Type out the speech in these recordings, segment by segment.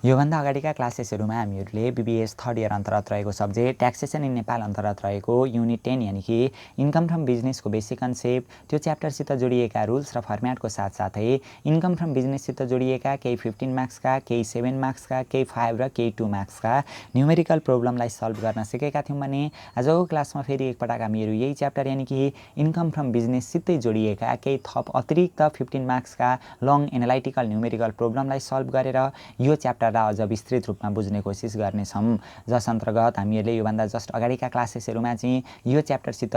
योभन्दा अगाडिका क्लासेसहरूमा हामीहरूले BBS third year अन्तर्गत रहेको सब्जेक्ट ट्याक्सेसन इन नेपाल अन्तर्गत रहेको युनिट 10 यानि कि इन्कम फ्रम बिजनेसको बेसिक कन्सेप्ट त्यो च्याप्टरसित जोडिएका रुल्स र फर्म्याटको साथसाथै इन्कम फ्रम बिजनेससित जोडिएका केही 15 मार्क्सका, केही 7 मार्क्सका, केही 5 र केही 2 मार्क्सका न्युमेरिकल प्रब्लमलाई सल्भ गर्न सिकेका थियौँ भने आजको क्लासमा फेरि एकपटक हामीहरू यही च्याप्टर यानि कि इन्कम फ्रम बिजनेससितै जोडिएका केही थप अतिरिक्त 15 मार्क्सका लङ एनालाइटिकल न्युमेरिकल प्रब्लमलाई सल्भ गरेर यो च्याप्टरलाई अझ विस्तृत रूपमा बुझ्ने कोसिस गर्नेछौँ। जस अन्तर्गत हामीहरूले योभन्दा जस्ट अगाडिका क्लासेसहरूमा चाहिँ यो च्याप्टरसित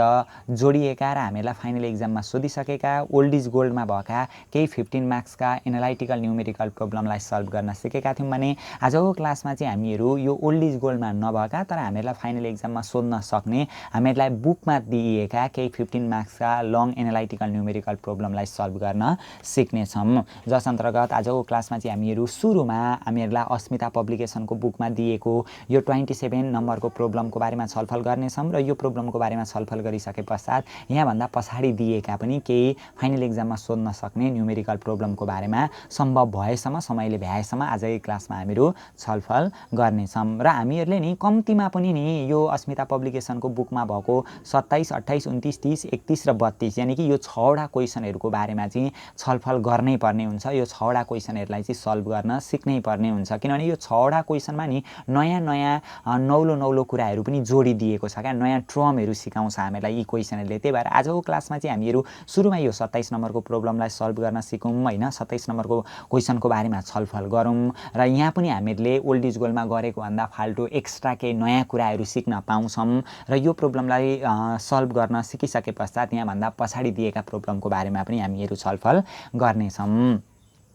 जोडिएका र हामीहरूलाई फाइनल एक्जाममा सोधिसकेका ओल्ड इज गोल्डमा भएका केही 15 मार्क्सका एनालाइटिकल न्युमेरिकल प्रब्लमलाई सल्भ गर्न सिकेका थियौँ भने आजको क्लासमा चाहिँ हामीहरू यो ओल्ड इज गोल्डमा नभएका तर हामीहरूलाई फाइनल एक्जाममा सोध्न सक्ने हामीहरूलाई बुकमा दिइएका केही 15 मार्क्सका लङ एनालाइटिकल न्युमेरिकल प्रब्लमलाई सल्भ गर्न सिक्नेछौँ। जस अन्तर्गत आजको क्लासमा चाहिँ हामीहरू सुरुमा हामीहरूलाई अस्मिता पब्लिकेसनको बुकमा दिएको यो 27 नम्बरको प्रब्लमको बारेमा छलफल गर्नेछौँ र यो प्रब्लमको बारेमा छलफल गरिसके पश्चात यहाँभन्दा पछाडि दिएका पनि केही फाइनल एक्जाममा सोध्न सक्ने न्युमेरिकल प्रब्लमको बारेमा सम्भव भएसम्म समयले भ्याएसम्म आजकै क्लासमा हामीहरू छलफल गर्नेछौँ र हामीहरूले नि कम्तीमा पनि नि यो अस्मिता पब्लिकेसनको बुकमा भएको 27, 28, 29, 30, 31 र 32 यानि कि यो 6वटा क्वेसनहरूको बारेमा चाहिँ छलफल गर्नै पर्ने हुन्छ। यो 6वटा क्वेसनहरूलाई चाहिँ सल्भ गर्न सिक्नै पर्ने हुन्छ किनभने यो 6वटा क्वेसनमा नि नयाँ नौलो कुराहरू पनि जोडिदिएको छ क्या, नयाँ टर्महरू सिकाउँछ हामीलाई यी क्वेसनहरूले। त्यही भएर आजको क्लासमा चाहिँ हामीहरू सुरुमा यो 27 नम्बरको प्रब्लमलाई सल्भ गर्न सिकौँ होइन, 27 नम्बरको क्वेसनको बारेमा छलफल गरौँ र यहाँ पनि हामीले ओल्ड इज गोल्डमा गरेको भन्दा फाल्टो एक्स्ट्रा केही नयाँ कुराहरू सिक्न पाउँछौँ र यो प्रब्लमलाई सल्भ गर्न सिकिसके पश्चात यहाँभन्दा पछाडि दिएका प्रब्लमको बारेमा पनि हामीहरू छलफल गर्नेछौँ।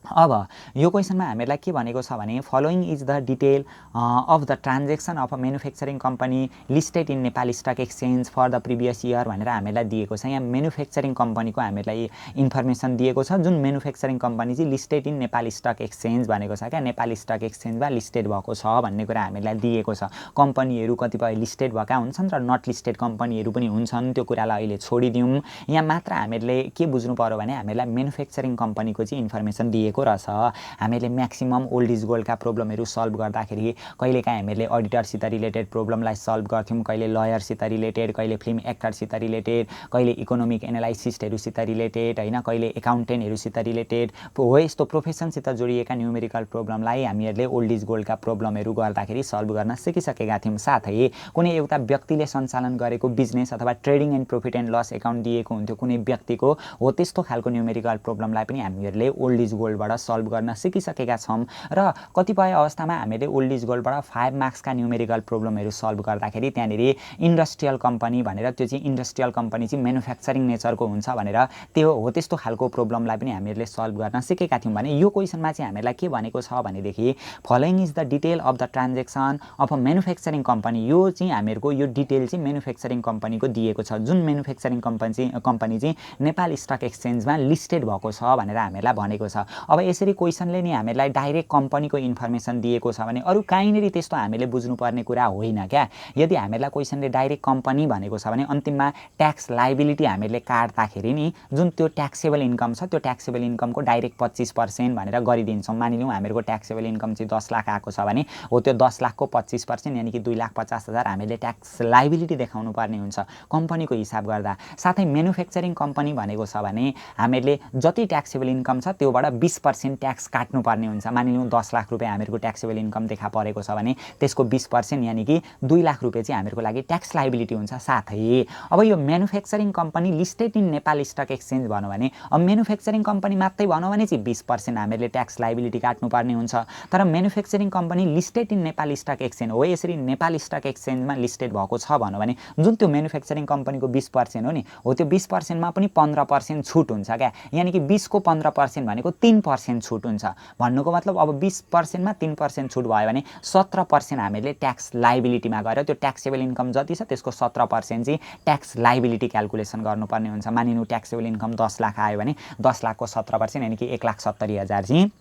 अब यो क्वेसनमा हामीलाई के भनेको छ भने following is the detail of the transaction of a manufacturing company listed in Nepal stock exchange for the previous year भनेर हामीलाई दिएको छ। यहाँ म्यानुफ्याक्चरिङ कम्पनीको हामीलाई इन्फर्मेसन दिएको छ जुन म्यानुफ्याक्चरिङ कम्पनी चाहिँ listed in Nepal stock exchange भनेको छ क्या, नेपाल स्टक एक्सचेन्जमा लिस्टेड भएको छ भन्ने कुरा हामीलाई दिएको छ। कम्पनीहरू कतिपय लिस्टेड भएका हुन्छन् र नट लिस्टेड कम्पनीहरू पनि हुन्छन्, त्यो कुरालाई अहिले छोडिदिउँ। यहाँ मात्र हामीले के बुझ्नु पर्यो भने हामीलाई म्यानुफ्याक्चरिङ कम्पनीको चाहिँ इन्फर्मेसन दिएको रहेछ। हामीले म्याक्सिमम ओल्ड इज गोल्डका प्रब्लमहरू सल्भ गर्दाखेरि कहिलेकाहीँ हामीले अडिटरसित रिलेटेड प्रब्लमलाई सल्भ गर्थ्यौँ, कहिले लयरसित रिलेटेड, कहिले फिल्म एक्टरसित रिलेटेड, कहिले इकोनोमिक एनालाइसिस्टहरूसित रिलेटेड होइन, कहिले एकाउन्टेन्टहरूसित रिलेटेड हो यस्तो प्रोफेसनसित जोडिएका न्युमेरिकल प्रब्लमलाई हामीहरूले ओल्ड इज गोल्डका प्रब्लमहरू गर्दाखेरि सल्भ गर्न सिकिसकेका थियौँ। साथै कुनै एउटा व्यक्तिले सञ्चालन गरेको बिजनेस अथवा trading and profit and loss account दिएको हुन्थ्यो कुनै व्यक्तिको, हो त्यस्तो खालको न्युमेरिकल प्रब्लमलाई पनि हामीहरूले ओल्ड इज गोल्डबाट सल्भ गर्न सिकिसकेका छौँ र कतिपय अवस्थामा हामीले ओल्ड इज गोल्डबाट 5 मार्क्सका न्युमेरिकल प्रब्लमहरू सल्भ गर्दाखेरि त्यहाँनिर इन्डस्ट्रियल कम्पनी भनेर त्यो चाहिँ इन्डस्ट्रियल कम्पनी चाहिँ म्यानुफ्याक्चरिङ नेचरको हुन्छ भनेर त्यो हो त्यस्तो खालको प्रब्लमलाई पनि हामीहरूले सल्भ गर्न सिकेका थियौँ भने यो क्वेसनमा चाहिँ हामीलाई के भनेको छ भनेदेखि following is the detail of the transaction of a manufacturing company. यो चाहिँ हामीहरूको यो डिटेल चाहिँ म्यानुफ्याक्चरिङ कम्पनीको दिएको छ जुन म्यानुफ्याक्चरिङ कम्पनी चाहिँ नेपाल स्टक एक्सचेन्जमा लिस्टेड भएको छ भनेर हामीलाई भनेको छ। अब यसरी क्वेसनले नि हामीलाई डाइरेक्ट कम्पनीको इन्फर्मेसन दिएको छ भने अरू कहीँनिर त्यस्तो हामीले बुझ्नुपर्ने कुरा होइन क्या। यदि हामीलाई क्वेसनले डाइरेक्ट कम्पनी भनेको छ भने अन्तिममा ट्याक्स लाइबिलिटी हामीले काट्दाखेरि नि जुन त्यो ट्याक्सेबल इन्कम छ त्यो ट्याक्सेबल इन्कमको डाइरेक्ट 25% भनेर गरिदिन्छौँ। मानिलिउँ हामीहरूको ट्याक्सेबल इन्कम चाहिँ 10 लाख आएको छ भने हो त्यो 10 लाखको 25% यानि कि 2,50,000 हामीले ट्याक्स लाइबिलिटी देखाउनु पर्ने हुन्छ कम्पनीको हिसाब गर्दा। साथै म्यानुफ्याक्चरिङ कम्पनी भनेको छ भने हामीले जति ट्याक्सेबल इन्कम छ त्योबाट 20% ट्याक्स काट्नुपर्ने हुन्छ। मानिलिउँ 10 लाख रुपियाँ हामीहरूको ट्याक्सेबल इन्कम देखा परेको छ भने त्यसको 20% यानि कि 2 लाख रुपियाँ चाहिँ हामीहरूको लागि ट्याक्स लाइबिलिटी हुन्छ। साथै अब यो manufacturing company listed in Nepal stock exchange भनौँ भने अब म्यानुफ्याक्चरिङ कम्पनी मात्रै भनौँ भने चाहिँ 20% हामीले ट्याक्स लाइबिलिटी काट्नुपर्ने हुन्छ। तर manufacturing company listed in Nepal stock exchange हो यसरी नेपाल स्टक एक्सचेन्जमा लिस्टेड भएको छ भनौँ भने जुन त्यो म्यानुफ्याक्चरिङ कम्पनीको 20% हो नि हो त्यो 20%मा पनि 15% छुट हुन्छ क्या। यानि कि 20 को 15% भनेको 3% छुट हुन्छ भन्नुको मतलब अब 20%मा 3% छुट भयो भने 17% हामीले ट्याक्स लाइबिलिटीमा गएर त्यो ट्याक्सेबल इन्कम जति छ त्यसको 17% चाहिँ ट्याक्स लाइबिलिटी क्याल्कुलेसन गर्नुपर्ने हुन्छ। मानिलिउँ ट्याक्सेबल इन्कम 10 लाख आयो भने 10 लाखको 17% यानि कि 1,70,000 चाहिँ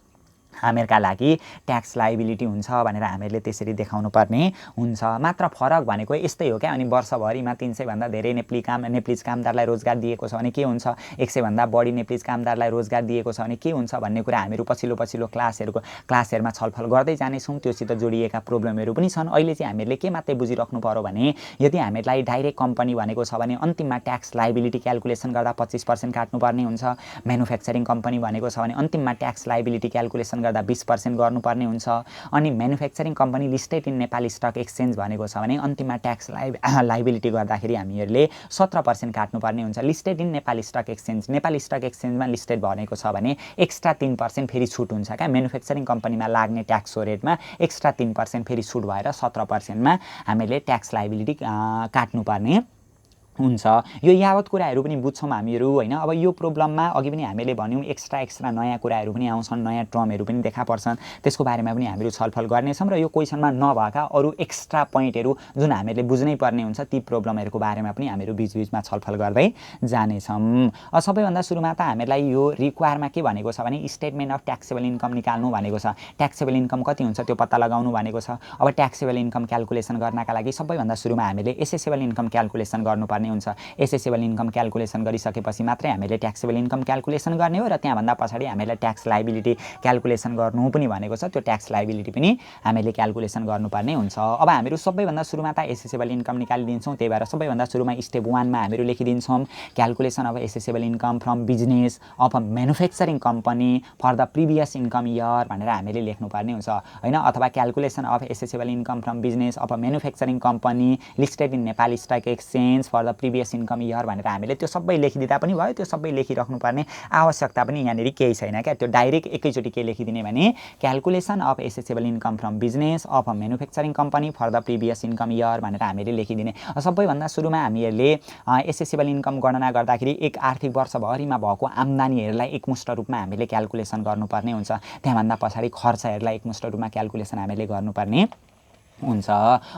हामीहरूका लागि ट्याक्स लायबिलिटी हुन्छ भनेर हामीहरूले त्यसरी देखाउनु पर्ने हुन्छ। मात्र फरक भनेको यस्तै हो क्या। अनि वर्षभरिमा 300 भन्दा धेरै नेप्लिज कामदारलाई रोजगार दिएको छ भने के हुन्छ, 100 भन्दा बढी नेप्लिज कामदारलाई रोजगार दिएको छ भने के हुन्छ भन्ने कुरा हामीहरू पछिल्लो क्लासहरूमा छलफल गर्दै जानेछौँ। त्योसित जोडिएका प्रब्लमहरू पनि छन्। अहिले चाहिँ हामीहरूले के मात्रै बुझिराख्नु पर्यो भने यदि हामीहरूलाई डाइरेक्ट कम्पनी भनेको छ भने अन्तिममा ट्याक्स लायबिलिटी क्याल्कुलेसन गर्दा 25% काट्नुपर्ने हुन्छ। म्यानुफ्याक्चरिङ कम्पनी भनेको छ भने अन्तिममा ट्याक्स लायबिलिटी क्याल्कुलेसन गर्दा 20% गर्नुपर्ने हुन्छ। अनि manufacturing company listed in Nepal stock exchange भनेको छ भने अन्तिममा ट्याक्स लायबिलिटी गर्दाखेरि हामीहरूले 17% काट्नुपर्ने हुन्छ। लिस्टेड इन नेपाल स्टक एक्सचेन्जमा लिस्टेड भनेको छ भने एक्स्ट्रा 3% फेरि छुट हुन्छ क्या। म्यानुफ्याक्चरिङ कम्पनीमा लाग्ने ट्याक्सको रेटमा एक्स्ट्रा 3% फेरि छुट भएर 17%मा हामीले ट्याक्स लायबिलिटी काट्नुपर्ने हुन्छ। यो यावत कुराहरू पनि बुझ्छौँ हामीहरू होइन। अब यो प्रब्लममा अघि पनि हामीले भन्यौँ एक्स्ट्रा नयाँ कुराहरू पनि आउँछन्, नयाँ टर्महरू पनि देखा पर्छन्। त्यसको बारेमा पनि हामीहरू छलफल गर्नेछौँ र यो क्वेसनमा नभएका अरू एक्स्ट्रा पोइन्टहरू जुन हामीले बुझ्नै पर्ने हुन्छ ती प्रब्लमहरूको बारेमा पनि हामीहरू बिचबिचमा छलफल गर्दै जानेछौँ। सबैभन्दा सुरुमा त हामीहरूलाई यो रिक्वायरमा के भनेको छ भने स्टेटमेन्ट अफ ट्याक्सेबल इन्कम निकाल्नु भनेको छ। ट्याक्सेबल इन्कम कति हुन्छ त्यो पत्ता लगाउनु भनेको छ। अब ट्याक्सेबल इन्कम क्याल्कुलेसन गर्नका लागि सबैभन्दा सुरुमा हामीले एसेसेबल इन्कम क्याल्कुलेसन गर्नुपर्ने हुन्छ। एसेसेबल इन्कम क्याल्कुलेसन गरिसकेपछि मात्रै हामीले ट्याक्सेबल इन्कम क्याल्कुलेसन गर्ने हो र त्यहाँभन्दा पछाडि हामीलाई ट्याक्स लायबिलिटी क्याल्कुलेसन गर्नु पनि भनेको छ। त्यो ट्याक्स लायबिलिटी पनि हामीले क्याल्कुलेसन गर्नुपर्ने हुन्छ। अब हामीहरू सबैभन्दा सुरुमा त एसेसेबल इन्कम निकालिदिन्छौँ। त्यही भएर सबैभन्दा सुरुमा स्टेप 1 मा हामीहरू लेखिदिन्छौँ calculation of assessable income from business of a manufacturing company for the previous income year भनेर हामीले लेख्नुपर्ने हुन्छ होइन। अथवा calculation of assessable income from business of a manufacturing company listed in Nepal stock exchange for the previous income year भनेर हामीले त्यो सबै लेखिदिँदा पनि भयो। त्यो सबै लेखिराख्नुपर्ने आवश्यकता पनि यहाँनिर केही छैन क्या। त्यो डाइरेक्ट एकैचोटि के लेखिदिने भने calculation of assessable income from business of a manufacturing company for the previous income year भनेर हामीले लेखिदिने। सबैभन्दा सुरुमा हामीहरूले एसेसेबल इन्कम गणना गर्दाखेरि एक आर्थिक वर्षभरिमा भएको आम्दानीहरूलाई एकमुष्ट रूपमा हामीले क्याल्कुलेसन गर्नुपर्ने हुन्छ। त्यहाँभन्दा पछाडि खर्चहरूलाई एकमुष्ट रूपमा क्याल्कुलेसन हामीले गर्नुपर्ने हुन्छ।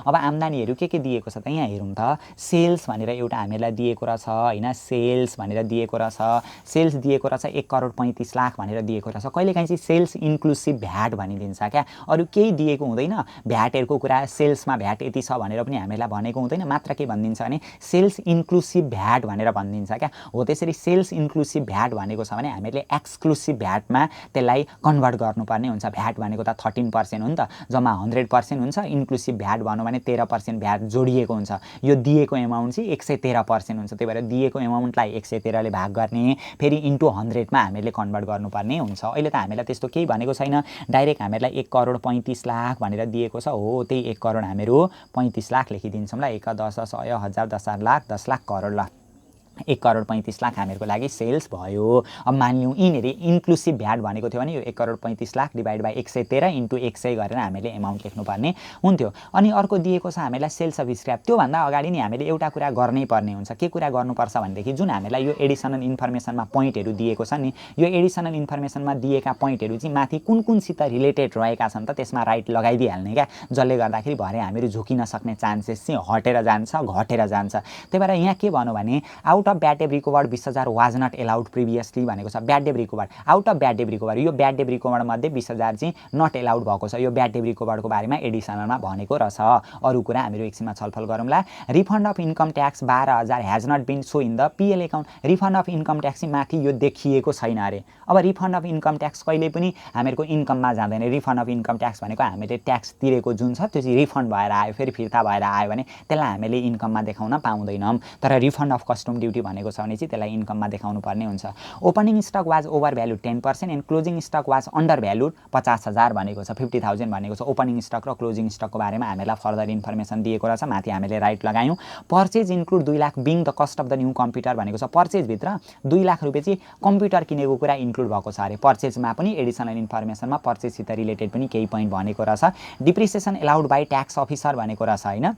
अब आम्दानीहरू के दिएको छ त यहाँ हेरौँ त। सेल्स भनेर एउटा हामीलाई दिएको रहेछ होइन। सेल्स भनेर दिएको रहेछ। सेल्स दिएको रहेछ 1,35,00,000 भनेर दिएको रहेछ। कहिलेकाहीँ चाहिँ सेल्स इन्क्लुसिभ भ्याट भनिदिन्छ क्या। अरू केही दिएको हुँदैन। भ्याटहरूको कुरा सेल्समा भ्याट यति छ भनेर पनि हामीलाई भनेको हुँदैन। मात्र के भनिदिन्छ भने सेल्स इन्क्लुसिभ भ्याट भनेर भनिदिन्छ क्या। हो त्यसरी सेल्स इन्क्लुसिभ भ्याट भनेको छ भने हामीले एक्सक्लुसिभ भ्याटमा त्यसलाई कन्भर्ट गर्नुपर्ने हुन्छ। भ्याट भनेको त 13% हो नि त। जम्मा 100% हुन्छ। इन्क्लुसिभ भ्याट भन्नु भने 13% भ्याट जोडिएको हुन्छ। यो दिएको एमाउन्ट चाहिँ 113% हुन्छ। त्यही भएर दिएको एमाउन्टलाई 113 ले भाग गर्ने फेरि इन्टु 100 मा हामीले कन्भर्ट गर्नुपर्ने हुन्छ। अहिले त हामीलाई त्यस्तो केही भनेको छैन। डाइरेक्ट हामीलाई 1,35,00,000 भनेर दिएको छ। हो त्यही 1 करोड हामीहरू 35,00,000 लेखिदिन्छौँ ल। 1 10 100 1000 10,00,000 लाख 10 लाख करोड ल। 1,35,00,000 हामीहरूको लागि सेल्स भयो। अब मानिलिउँ यिनीहरू इन्क्लुसिभ भ्याट भनेको थियो भने यो 1,35,00,000 डिभाइड बाई 113 इन्टु 100 गरेर हामीले एमाउन्ट लेख्नुपर्ने हुन्थ्यो। अनि अर्को दिएको छ हामीलाई सेल्स अफ स्क्रैप। त्योभन्दा अगाडि नि हामीले एउटा कुरा गर्नै पर्ने हुन्छ। के कुरा गर्नुपर्छ भनेदेखि जुन हामीलाई यो एडिसनल इन्फर्मेसनमा पोइन्टहरू दिएको छ नि, यो एडिसनल इन्फर्मेसनमा दिएका पोइन्टहरू चाहिँ माथि कुनसित रिलेटेड रहेका छन् त त्यसमा राइट लगाइदिइहाल्ने क्या। जसले गर्दाखेरि भरे हामीहरू झुकिन सक्ने चान्सेस चाहिँ हटेर जान्छ, घटेर जान्छ। त्यही भएर यहाँ के भन्नु भने out of bad debt recovered 20,000 was not allowed previously भनेको छ। Bad debt recovered out of bad debt recover, यो ब्याड डेब रिकभर मध्ये 20,000 चाहिँ नट एलाउड भएको छ। यो ब्याड डेब रिकभरको बारेमा एडिसनलमा भनेको रहेछ। अरू कुरा हामीहरू एकछिनमा छलफल गरौँला। Refund of income tax 12,000 has not been shown in the PL account. Refund of income tax चाहिँ माथि यो देखिएको छैन अरे। अब रिफन्ड अफ इन्कम ट्याक्स कहिले पनि हामीहरूको इन्कममा जाँदैन। रिफन्ड अफ इन्कम ट्याक्स भनेको हामीले ट्याक्स तिरेको जुन छ त्यो चाहिँ रिफन्ड भएर आयो, फेरि फिर्ता भएर आयो भने त्यसलाई हामीले इन्कममा देखाउन पाउँदैनौँ। तर रिफन्ड अफ कस्टम ड्युटी भनेको छ भने चाहिँ त्यसलाई इन्कममा देखाउनु पर्ने हुन्छ। Opening stock was over valued 10% and closing stock was under valued 50,000 भनेको छ। 50,000 भनेको छ। ओपनिङ स्टक र क्लोजिङ स्टकको बारेमा हामीलाई फर्दर इन्फर्मेसन दिएको रहेछ। माथि हामीले राइट लगायौँ। Purchase include 2 lakh being the cost of the new computer भनेको छ। पर्चेजभित्र 2 लाख रुपियाँ चाहिँ कम्प्युटर किनेको कुरा इन्क्लुड भएको छ अरे। पर्चेजमा पनि एडिसनल इन्फर्मेसनमा पर्चेजसित रिलेटेड पनि केही पोइन्ट भनेको रहेछ। Depreciation allowed by tax officer भनेको रहेछ होइन।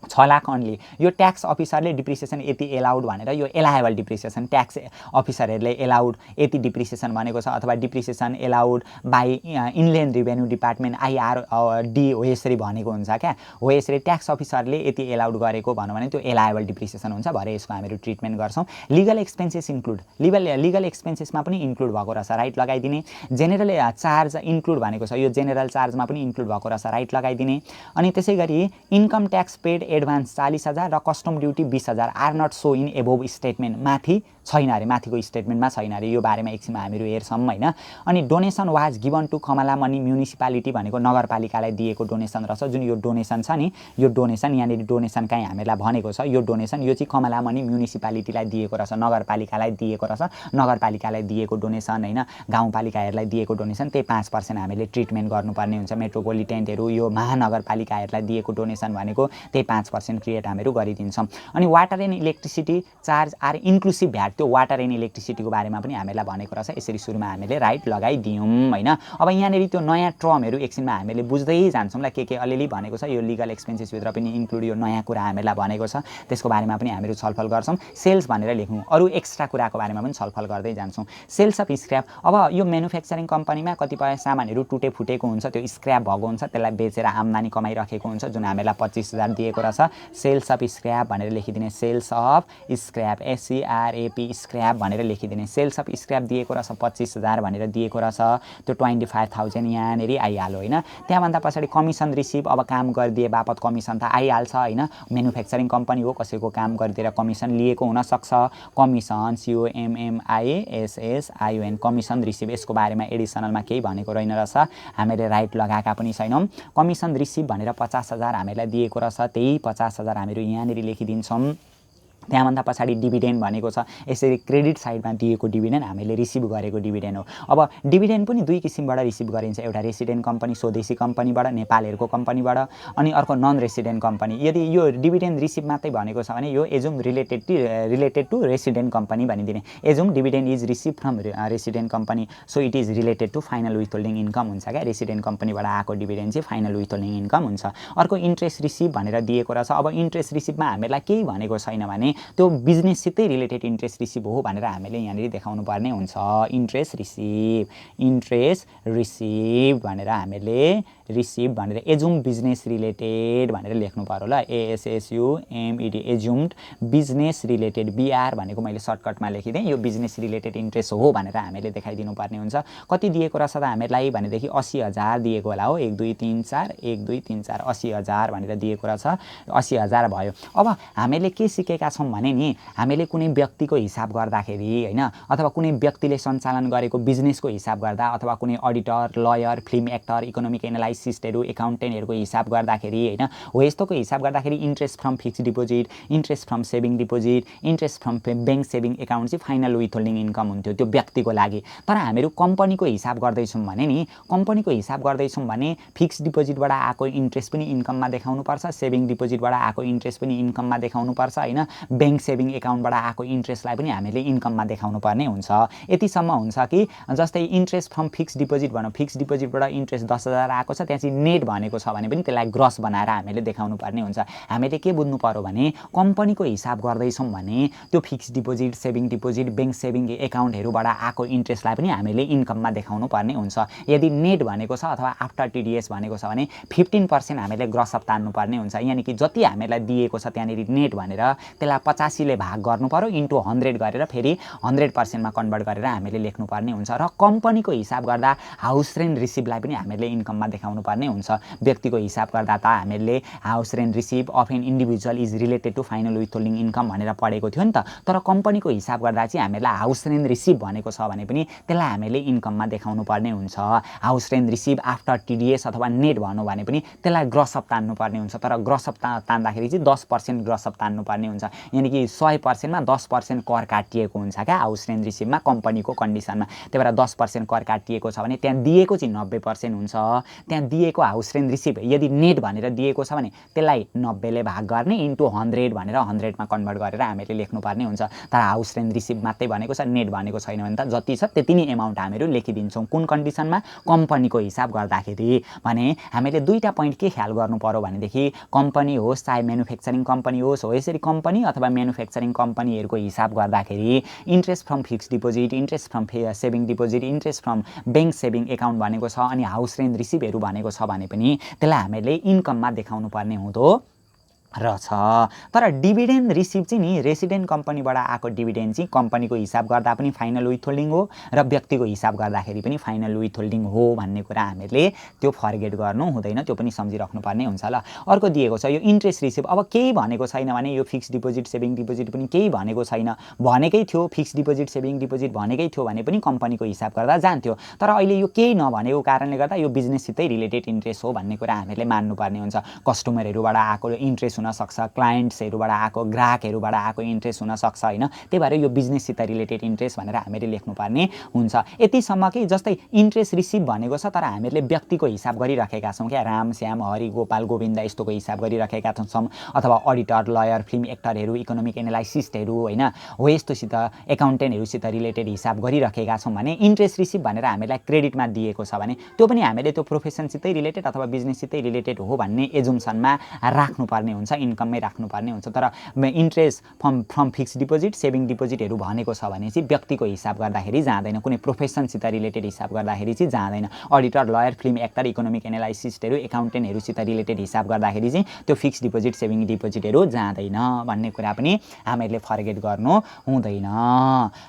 6 लाख अन्ली। यो ट्याक्स अफिसरले डिप्रिसिएसन यति एलाउड भनेर यो एलाएबल डिप्रिसिएसन ट्याक्स अफिसरहरूले एलाउड यति डिप्रिसिएसन भनेको छ अथवा depreciation allowed by inland revenue department IRD हो यसरी भनेको हुन्छ क्या। हो यसरी ट्याक्स अफिसरले यति एलाउड गरेको भनौँ भने त्यो एलाएबल डिप्रिसिएसन हुन्छ। भरे यसको हामीहरू ट्रिटमेन्ट गर्छौँ। लिगल एक्सपेन्सेस इन्क्लुड लिगल एक्सपेन्सेसमा पनि इन्क्लुड भएको रहेछ राइट लगाइदिने। जेनरल चार्ज इन्क्लुड भनेको छ यो जेनरल चार्जमा पनि इन्क्लुड भएको रहेछ राइट लगाइदिने। अनि त्यसै गरी इन्कम ट्याक्स पेड एडभान्स 40,000 र custom duty 20,000 are not shown in above statement माथि छैन अरे माथिको स्टेटमेन्टमा छैन अरे यो बारेमा एकछिनमा हामीहरू हेर्छौँ हैन। अनि donation was given to Kamalamani municipality भनेको नगरपालिकालाई दिएको डोनेसन रहेछ। जुन यो डोनेसन छ नि यो डोनेसन यहाँनिर डोनेसन कहीँ हामीलाई भनेको छ यो डोनेसन यो चाहिँ कमलामणि म्युनिसिपालिटीलाई दिएको रहेछ नगरपालिकालाई दिएको रहेछ। नगरपालिकालाई दिएको डोनेसन हैन गाउँपालिकाहरूलाई दिएको डोनेसन त्यही 5% हामीले ट्रिटमेन्ट गर्नुपर्ने हुन्छ। मेट्रोपोलिटेनहरू यो महानगरपालिकाहरूलाई दिएको डोनेसन भनेको त्यही 5% क्रिएट हामीहरू गरिदिन्छौँ। अनि water and electricity charge are inclusive VAT त्यो वाटर एन्ड इलेक्ट्रिसिटीको बारेमा पनि हामीलाई भनेको रहेछ। यसरी सुरुमा हामीले राइट लगाइदियौँ हैन। अब यहाँनिर त्यो नयाँ टर्महरू एकछिनमा हामीले बुझ्दै जान्छौँ ल के अलिअलि भनेको छ। यो लिगल एक्सपेन्सेसभित्र पनि इन्क्लुड यो नयाँ कुरा हामीलाई भनेको छ त्यसको बारेमा पनि हामीहरू छलफल गर्छौँ। सेल्स भनेर लेख्नु अरू एक्स्ट्रा कुराको बारेमा पनि छलफल गर्दै जान्छौँ। सेल्स अफ स्क्रैप अब यो म्यानुफ्याक्चरिङ कम्पनीमा कतिपय सामानहरू टुटे फुटेको हुन्छ त्यो स्क्रैप भएको हुन्छ त्यसलाई बेचेर आम्दानी कमाइराखेको हुन्छ जुन हामीलाई 25,000 दिएको रहेछ। सेल्स अफ स्क्रैप भनेर लेखिदिने sales of scrap SCRAP scrap भनेर लेखिदिने। सेल्स अफ स्क्रैप दिएको रहेछ 25,000 भनेर दिएको रहेछ त्यो 25,000 यहाँनिर आइहाल्यो होइन। त्यहाँभन्दा पछाडि कमिसन रिसिभ अब काम गरिदिए बापत कमिसन त आइहाल्छ होइन। म्यानुफ्याक्चरिङ कम्पनी हो कसैको काम गरिदिएर कमिसन लिएको हुनसक्छ। कमिसन COMMISSION कमिसन रिसिभ यसको बारेमा एडिसनलमा केही भनेको रहेन रहेछ हामीले राइट लगाएका पनि छैनौँ। कमिसन रिसिभ भनेर 50,000 हामीलाई दिएको रहेछ त्यही 50,000 हामीहरू यहाँनिर लेखिदिन्छौँ। त्यहाँभन्दा पछाडि डिभिडेन्ड भनेको छ यसरी क्रेडिट साइडमा दिएको डिभिडेन्ड हामीले रिसिभ गरेको डिभिडेन्ड हो। अब डिभिडेन्ड पनि दुई किसिमबाट रिसिभ गरिन्छ एउटा रेसिडेन्ट कम्पनी स्वदेशी कम्पनीबाट नेपालहरूको कम्पनीबाट अनि अर्को नन रेसिडेन्ट कम्पनी। यदि यो डिभिडेन्ड रिसिभ मात्रै भनेको छ भने यो assume related to resident company भनिदिने। Assume dividend is receive from resident company so it is related to final withholding income हुन्छ क्या। रेसिडेन्ट कम्पनीबाट आएको डिभिडेन्ड चाहिँ फाइनल विथहोल्डिङ इन्कम हुन्छ। अर्को इन्ट्रेस्ट रिसिभ भनेर दिएको रहेछ। अब इन्ट्रेस्ट रिसिभमा हामीलाई केही भनेको छैन भने त्यो बिजनेससितै रिलेटेड इन्ट्रेस्ट रिसिभ हो भनेर हामीले यहाँनिर देखाउनु पर्ने हुन्छ। इन्ट्रेस्ट रिसिभ भनेर हामीले रिसिभ भनेर एजुम बिजनेस रिलेटेड भनेर लेख्नु पर्यो ल। ASSUMED एजुम्ड बिजनेस रिलेटेड BR भनेको मैले सर्टकटमा लेखिदिएँ यो बिजनेस रिलेटेड इन्ट्रेस्ट हो भनेर हामीले देखाइदिनु पर्ने हुन्छ। कति दिएको रहेछ त हामीलाई भनेदेखि 80,000 दिएको होला हो 1 2 3 4 1 2 3 4 80,000 भनेर दिएको रहेछ 80,000 भयो। अब हामीले के सिकेका छौँ भने नि हामीले कुनै व्यक्तिको हिसाब गर्दाखेरि हैन अथवा कुनै व्यक्तिले सञ्चालन गरेको बिजनेसको हिसाब गर्दा अथवा कुनै auditor lawyer film actor economic एनालाइसिस्टहरू एकाउन्टेन्टहरूको हिसाब गर्दाखेरि हैन हो यस्तोको हिसाब गर्दाखेरि interest from fixed deposit interest from saving deposit interest from bank saving account चाहिँ फाइनल विथहोल्डिङ इन्कम हुन्थ्यो त्यो व्यक्तिको लागि। तर हामीहरू कम्पनीको हिसाब गर्दैछौँ भने नि कम्पनीको हिसाब गर्दैछौँ भने फिक्स्ड डिपोजिटबाट आएको इन्ट्रेस्ट पनि इन्कममा देखाउनुपर्छ सेभिङ डिपोजिटबाट आएको इन्ट्रेस्ट पनि इन्कममा देखाउनुपर्छ हैन ब्याङ्क सेभिङ एकाउन्टबाट आएको इन्ट्रेस्टलाई पनि हामीले इन्कममा देखाउनु पर्ने हुन्छ। यतिसम्म हुन्छ कि जस्तै इन्ट्रेस्ट फ्रम फिक्स्ड डिपोजिट भनौँ फिक्स्ड डिपोजिटबाट इन्ट्रेस्ट 10,000 आएको छ त्यहाँ चाहिँ नेट भनेको छ भने पनि त्यसलाई ग्रस बनाएर हामीले देखाउनु पर्ने हुन्छ। हामीले के बुझ्नु पर्यो भने कम्पनीको हिसाब गर्दैछौँ भने त्यो fixed deposit saving deposit bank saving एकाउन्टहरूबाट आएको इन्ट्रेस्टलाई पनि हामीले इन्कममा देखाउनु पर्ने हुन्छ। यदि नेट भनेको छ अथवा आफ्टर TDS भनेको छ भने 15% हामीले ग्रस अप तान्नु पर्ने हुन्छ। यानि कि जति हामीलाई दिएको छ त्यहाँनिर नेट भनेर त्यसलाई 85 ले भाग गर्नु पर्यो इन्टु 100 गरेर फेरि 100% मा कन्भर्ट गरेर हामीले लेख्नु पर्ने हुन्छ। र कम्पनीको हिसाब गर्दा हाउस रेन्ट रिसिभलाई पनि हामीले इन्कममा देखाउनु पर्ने हुन्छ। व्यक्तिको हिसाब गर्दा त हामीले house rent receive of an individual is related to final withholding income भनेर पढेको थियो नि त। तर कम्पनीको हिसाब गर्दा चाहिँ हामीलाई हाउस रेन्ट रिसिभ भनेको छ भने पनि त्यसलाई हामीले इन्कममा देखाउनु पर्ने हुन्छ। House rent receive after TDS अथवा नेट भनौँ भने पनि त्यसलाई ग्रस अप तान्नु पर्ने हुन्छ। तर ग्रस अप तान्दाखेरि चाहिँ 10% ग्रस अप तान्नु पर्ने हुन्छ। यानि कि 100% मा 10% कर काटिएको हुन्छ क्या हाउस रेन्ट रिसिभमा कम्पनीको कन्डिसनमा। त्यही भएर 10% कर काटिएको छ भने त्यहाँ दिएको चाहिँ 90% हुन्छ। त्यहाँ दिएको हाउस रेन्ट रिसिभ यदि नेट भनेर दिएको छ भने त्यसलाई 90 ले भाग गर्ने इन्टु 100 भनेर 100 मा कन्भर्ट गरेर हामीले लेख्नुपर्ने हुन्छ। तर हाउस रेन्ट रिसिभ मात्रै भनेको छ, नेट भनेको छैन भने त जति छ त्यति नै एमाउन्ट हामीहरू लेखिदिन्छौँ। कुन कन्डिसनमा? कम्पनीको हिसाब गर्दाखेरि। भने हामीले दुईटा पोइन्ट के ख्याल गर्नु पर्यो भनेदेखि कम्पनी होस् चाहे म्यानुफ्याक्चरिङ कम्पनी होस्, हो यसरी कम्पनी अथवा म्यानुफ्याक्चरिङ कम्पनीहरूको हिसाब गर्दाखेरि interest from fixed deposit, interest from saving deposit, interest from bank saving account भनेको छ अनि हाउस रेन्ट रिसिभहरू भनेको छ भने पनि त्यसलाई हामीले इन्कममा देखाउनु पर्ने हुँदो रहेछ। तर डिभिडेन्ड रिसिभ चाहिँ नि रेसिडेन्ट कम्पनीबाट आएको डिभिडेन्ड चाहिँ कम्पनीको हिसाब गर्दा पनि फाइनल विथहोल्डिङ हो र व्यक्तिको हिसाब गर्दाखेरि पनि फाइनल विथहोल्डिङ हो भन्ने कुरा हामीले त्यो फर्गेट गर्नु हुँदैन, त्यो पनि सम्झिराख्नुपर्ने हुन्छ। ल अर्को दिएको छ यो इन्ट्रेस्ट रिसिभ। अब केही भनेको छैन भने यो फिक्स्ड डिपोजिट सेभिङ डिपोजिट पनि केही भनेको छैन, भनेकै थियो फिक्स्ड डिपोजिट सेभिङ डिपोजिट भनेकै थियो भने पनि कम्पनीको हिसाब गर्दा जान्थ्यो। तर अहिले यो केही नभनेको कारणले गर्दा यो बिजनेससितै रिलेटेड इन्ट्रेस्ट हो भन्ने कुरा हामीले मान्नुपर्ने हुन्छ। कस्टमरहरूबाट आएको इन्ट्रेस्ट हुनसक्छ, क्लाइन्ट्सहरूबाट आएको ग्राहकहरूबाट आएको इन्ट्रेस्ट हुनसक्छ होइन। त्यही भएर यो बिजनेससित रिलेटेड इन्ट्रेस्ट भनेर हामीले लेख्नुपर्ने हुन्छ। यतिसम्म कि जस्तै इन्ट्रेस्ट रिसिभ भनेको छ तर हामीले व्यक्तिको हिसाब गरिराखेका छौँ क्या, राम श्याम हरि गोपाल गोविन्द यस्तोको हिसाब गरिराखेका छौँ, अथवा अडिटर लयर फिल्म एक्टरहरू इकोनोमिक एनालाइसिस्टहरू होइन हो यस्तोसित एकाउन्टेन्टहरूसित रिलेटेड हिसाब गरिराखेका छौँ भने इन्ट्रेस्ट रिसिभ भनेर हामीलाई क्रेडिटमा दिएको छ भने त्यो पनि हामीले त्यो प्रोफेसनसितै रिलेटेड अथवा बिजनेससितै रिलेटेड हो भन्ने एजुम्सनमा राख्नुपर्ने हुन्छ, इन्कममै राख्नुपर्ने हुन्छ। तर interest from fixed deposit saving डिपोजिटहरू भनेको छ भने चाहिँ व्यक्तिको हिसाब गर्दाखेरि जाँदैन, कुनै प्रोफेसनसित रिलेटेड हिसाब गर्दाखेरि चाहिँ जाँदैन। Auditor lawyer film actor economic एनालाइसिस्टहरू एकाउन्टेन्टहरूसित रिलेटेड हिसाब गर्दाखेरि चाहिँ त्यो फिक्स्ड डिपोजिट सेभिङ डिपोजिटहरू जाँदैन भन्ने कुरा पनि हामीले फर्गेट गर्नु हुँदैन।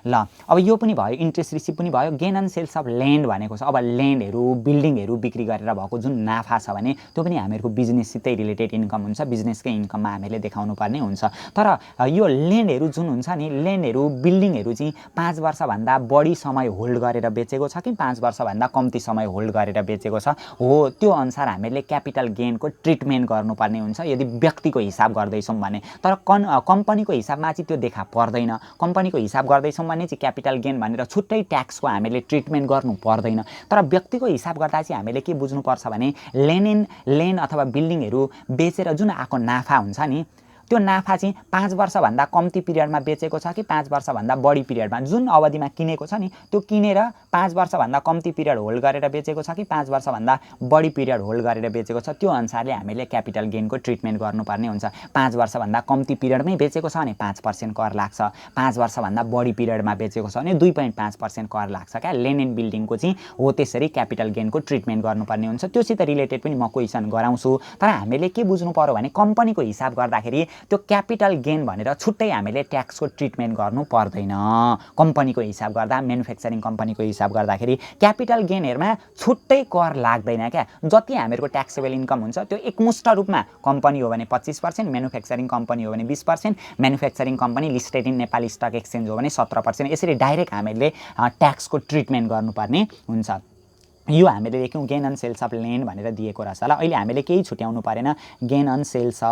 ल अब यो पनि भयो, इन्ट्रेस्ट रिसिभ पनि भयो। Gain on sales of land भनेको छ। अब ल्यान्डहरू बिल्डिङहरू बिक्री गरेर भएको जुन नाफा छ भने त्यो पनि हामीहरूको बिजनेससितै रिलेटेड इन्कम हुन्छ, बिजनेसकै इन्कममा हामीले देखाउनु पर्ने हुन्छ। तर यो ल्यान्डहरू जुन हुन्छ नि, ल्यान्डहरू बिल्डिङहरू चाहिँ 5 वर्षभन्दा बढी समय होल्ड गरेर बेचेको छ कि 5 वर्षभन्दा कम्ती समय होल्ड गरेर बेचेको छ हो त्यो अनुसार हामीले क्यापिटल गेनको ट्रिटमेन्ट गर्नुपर्ने हुन्छ यदि व्यक्तिको हिसाब गर्दैछौँ भने। तर कम्पनीको हिसाबमा चाहिँ त्यो देखा पर्दैन। कम्पनीको हिसाब गर्दैछौँ भने चाहिँ क्यापिटल गेन भनेर छुट्टै ट्याक्सको हामीले ट्रिटमेन्ट गर्नु पर्दैन। तर व्यक्तिको हिसाब गर्दा चाहिँ हामीले के बुझ्नुपर्छ भने ल्यान्ड अथवा बिल्डिङहरू बेचेर जुन आएको नाफा हुन्छ नि त्यो नाफा चाहिँ 5 वर्षभन्दा कम्ती पिरियडमा बेचेको छ कि 5 वर्षभन्दा बढी पिरियडमा जुन अवधिमा किनेको छ नि त्यो किनेर 5 वर्षभन्दा कम्ती पिरियड होल्ड गरेर बेचेको छ कि 5 वर्षभन्दा बढी पिरियड होल्ड गरेर बेचेको छ त्यो अनुसारले हामीले क्यापिटल गेनको ट्रिटमेन्ट गर्नुपर्ने हुन्छ। 5 वर्षभन्दा कम्ती पिरियडमै बेचेको छ भने 5% कर लाग्छ, 5 वर्षभन्दा बढी पिरियडमा बेचेको छ भने 2.5% कर लाग्छ क्या। ल्यान्ड एन्ड बिल्डिङको चाहिँ हो त्यसरी क्यापिटल गेनको ट्रिटमेन्ट गर्नुपर्ने हुन्छ। त्योसित रिलेटेड पनि म क्वेसन गराउँछु। तर हामीले के बुझ्नु पर्यो भने कम्पनीको हिसाब गर्दाखेरि त्यो क्यापिटल गेन भनेर छुट्टै हामीले ट्याक्सको ट्रिटमेन्ट गर्नु पर्दैन। कम्पनीको हिसाब गर्दा म्यानुफ्याक्चरिङ कम्पनीको हिसाब गर्दाखेरि क्यापिटल गेनहरुमा छुट्टै कर लाग्दैन क्या। जति हामीहरुको ट्याक्सेबल इन्कम हुन्छ त्यो एकमुष्ट रूपमा कम्पनी हो भने 25%, म्यानुफ्याक्चरिङ कम्पनी हो भने 20%, manufacturing company listed in Nepal stock exchange हो भने 17%, यसरी डाइरेक्ट हामीले ट्याक्सको ट्रिटमेन्ट गर्नुपर्ने हुन्छ। यो हामीले लेख्यौँ gain on sales of land भनेर दिएको रहेछ। ल अहिले हामीले केही छुट्याउनु परेन, gain on sales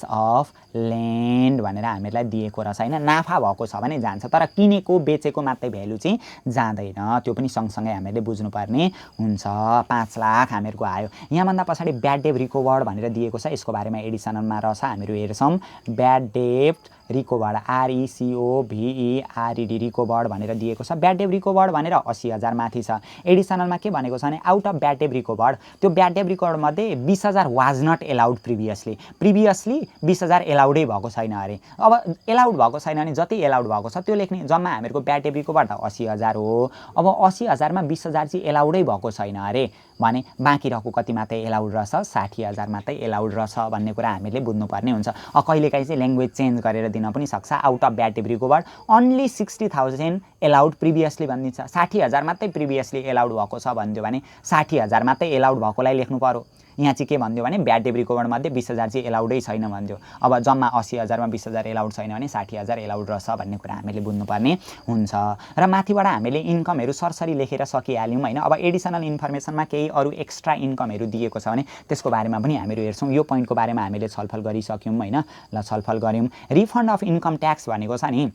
of land भनेर हामीलाई दिएको रहेछ हैन। नाफा भएको छ भने जान्छ तर किनेको बेचेको मात्रै भ्यालु चाहिँ जाँदैन, त्यो पनि सँगसँगै हामीले बुझ्नुपर्ने हुन्छ। 5 लाख हामीहरुको आयो। यहाँभन्दा पछाडि ब्याड डेट रिकभर्ड भनेर दिएको छ, यसको बारेमा एडिसनलमा रहेछ, हामीहरु हेर्छौँ। Bad date recovered RECOVERED recovered भनेर दिएको छ। ब्याड डेट रिकभर्ड भनेर 80,000 माथि छ। एडिसनलमा के भनेको छ भने out of bad date recovered, त्यो ब्याड डेट रिकभर्ड मध्ये 20,000 वाज नट एलाउड प्रिभियसली 20,000 एलाउडै भएको छैन अरे। अब एलाउड भएको छैन भने जति एलाउड भएको छ त्यो लेख्ने। जम्मा हामीहरुको ब्याड डेट रिकभर्ड 80,000 हो। अब 80,000 मा 20,000 चाहिँ एलाउडै भएको छैन अरे भने बाँकी रहेको कति मात्रै एलाउड रहेछ, 60,000 मात्रै एलाउड रहेछ भन्ने कुरा हामीले बुझ्नुपर्ने हुन्छ। कहिलेकाहीँ चाहिँ ल्याङ्ग्वेज चेन्ज गरेर दिन पनि सक्छ। Out of bad date recovered only 60,000 allowed previously भनिदिन्छ। 60,000 मात्रै प्रिभियसली एलाउड भएको छ भन्दियो भने 60,000 मात्रै एलाउड भएकोलाई लेख्नु पर्यो। यहाँ चाहिँ के भन्दियो भने भ्याट डेब्ट रिकभर्ड मध्ये 20,000 चाहिँ एलाउडै छैन भन्दियो। अब जम्मा 80,000 मा 20,000 एलाउड छैन भने 60,000 एलाउड रहेछ भन्ने कुरा हामीले बुझ्नुपर्ने हुन्छ। र माथिबाट हामीले इन्कमहरू सरसरी लेखेर सकिहाल्यौँ हैन। अब एडिसनल इन्फर्मेसनमा केही अरू एक्स्ट्रा इन्कमहरू दिएको छ भने त्यसको बारेमा पनि हामीहरू हेर्छौँ। यो पोइन्टको बारेमा हामीले छलफल गरिसक्यौँ हैन। ल छलफल गऱ्यौँ। रिफन्ड अफ इन्कम ट्याक्स भनेको छ नि,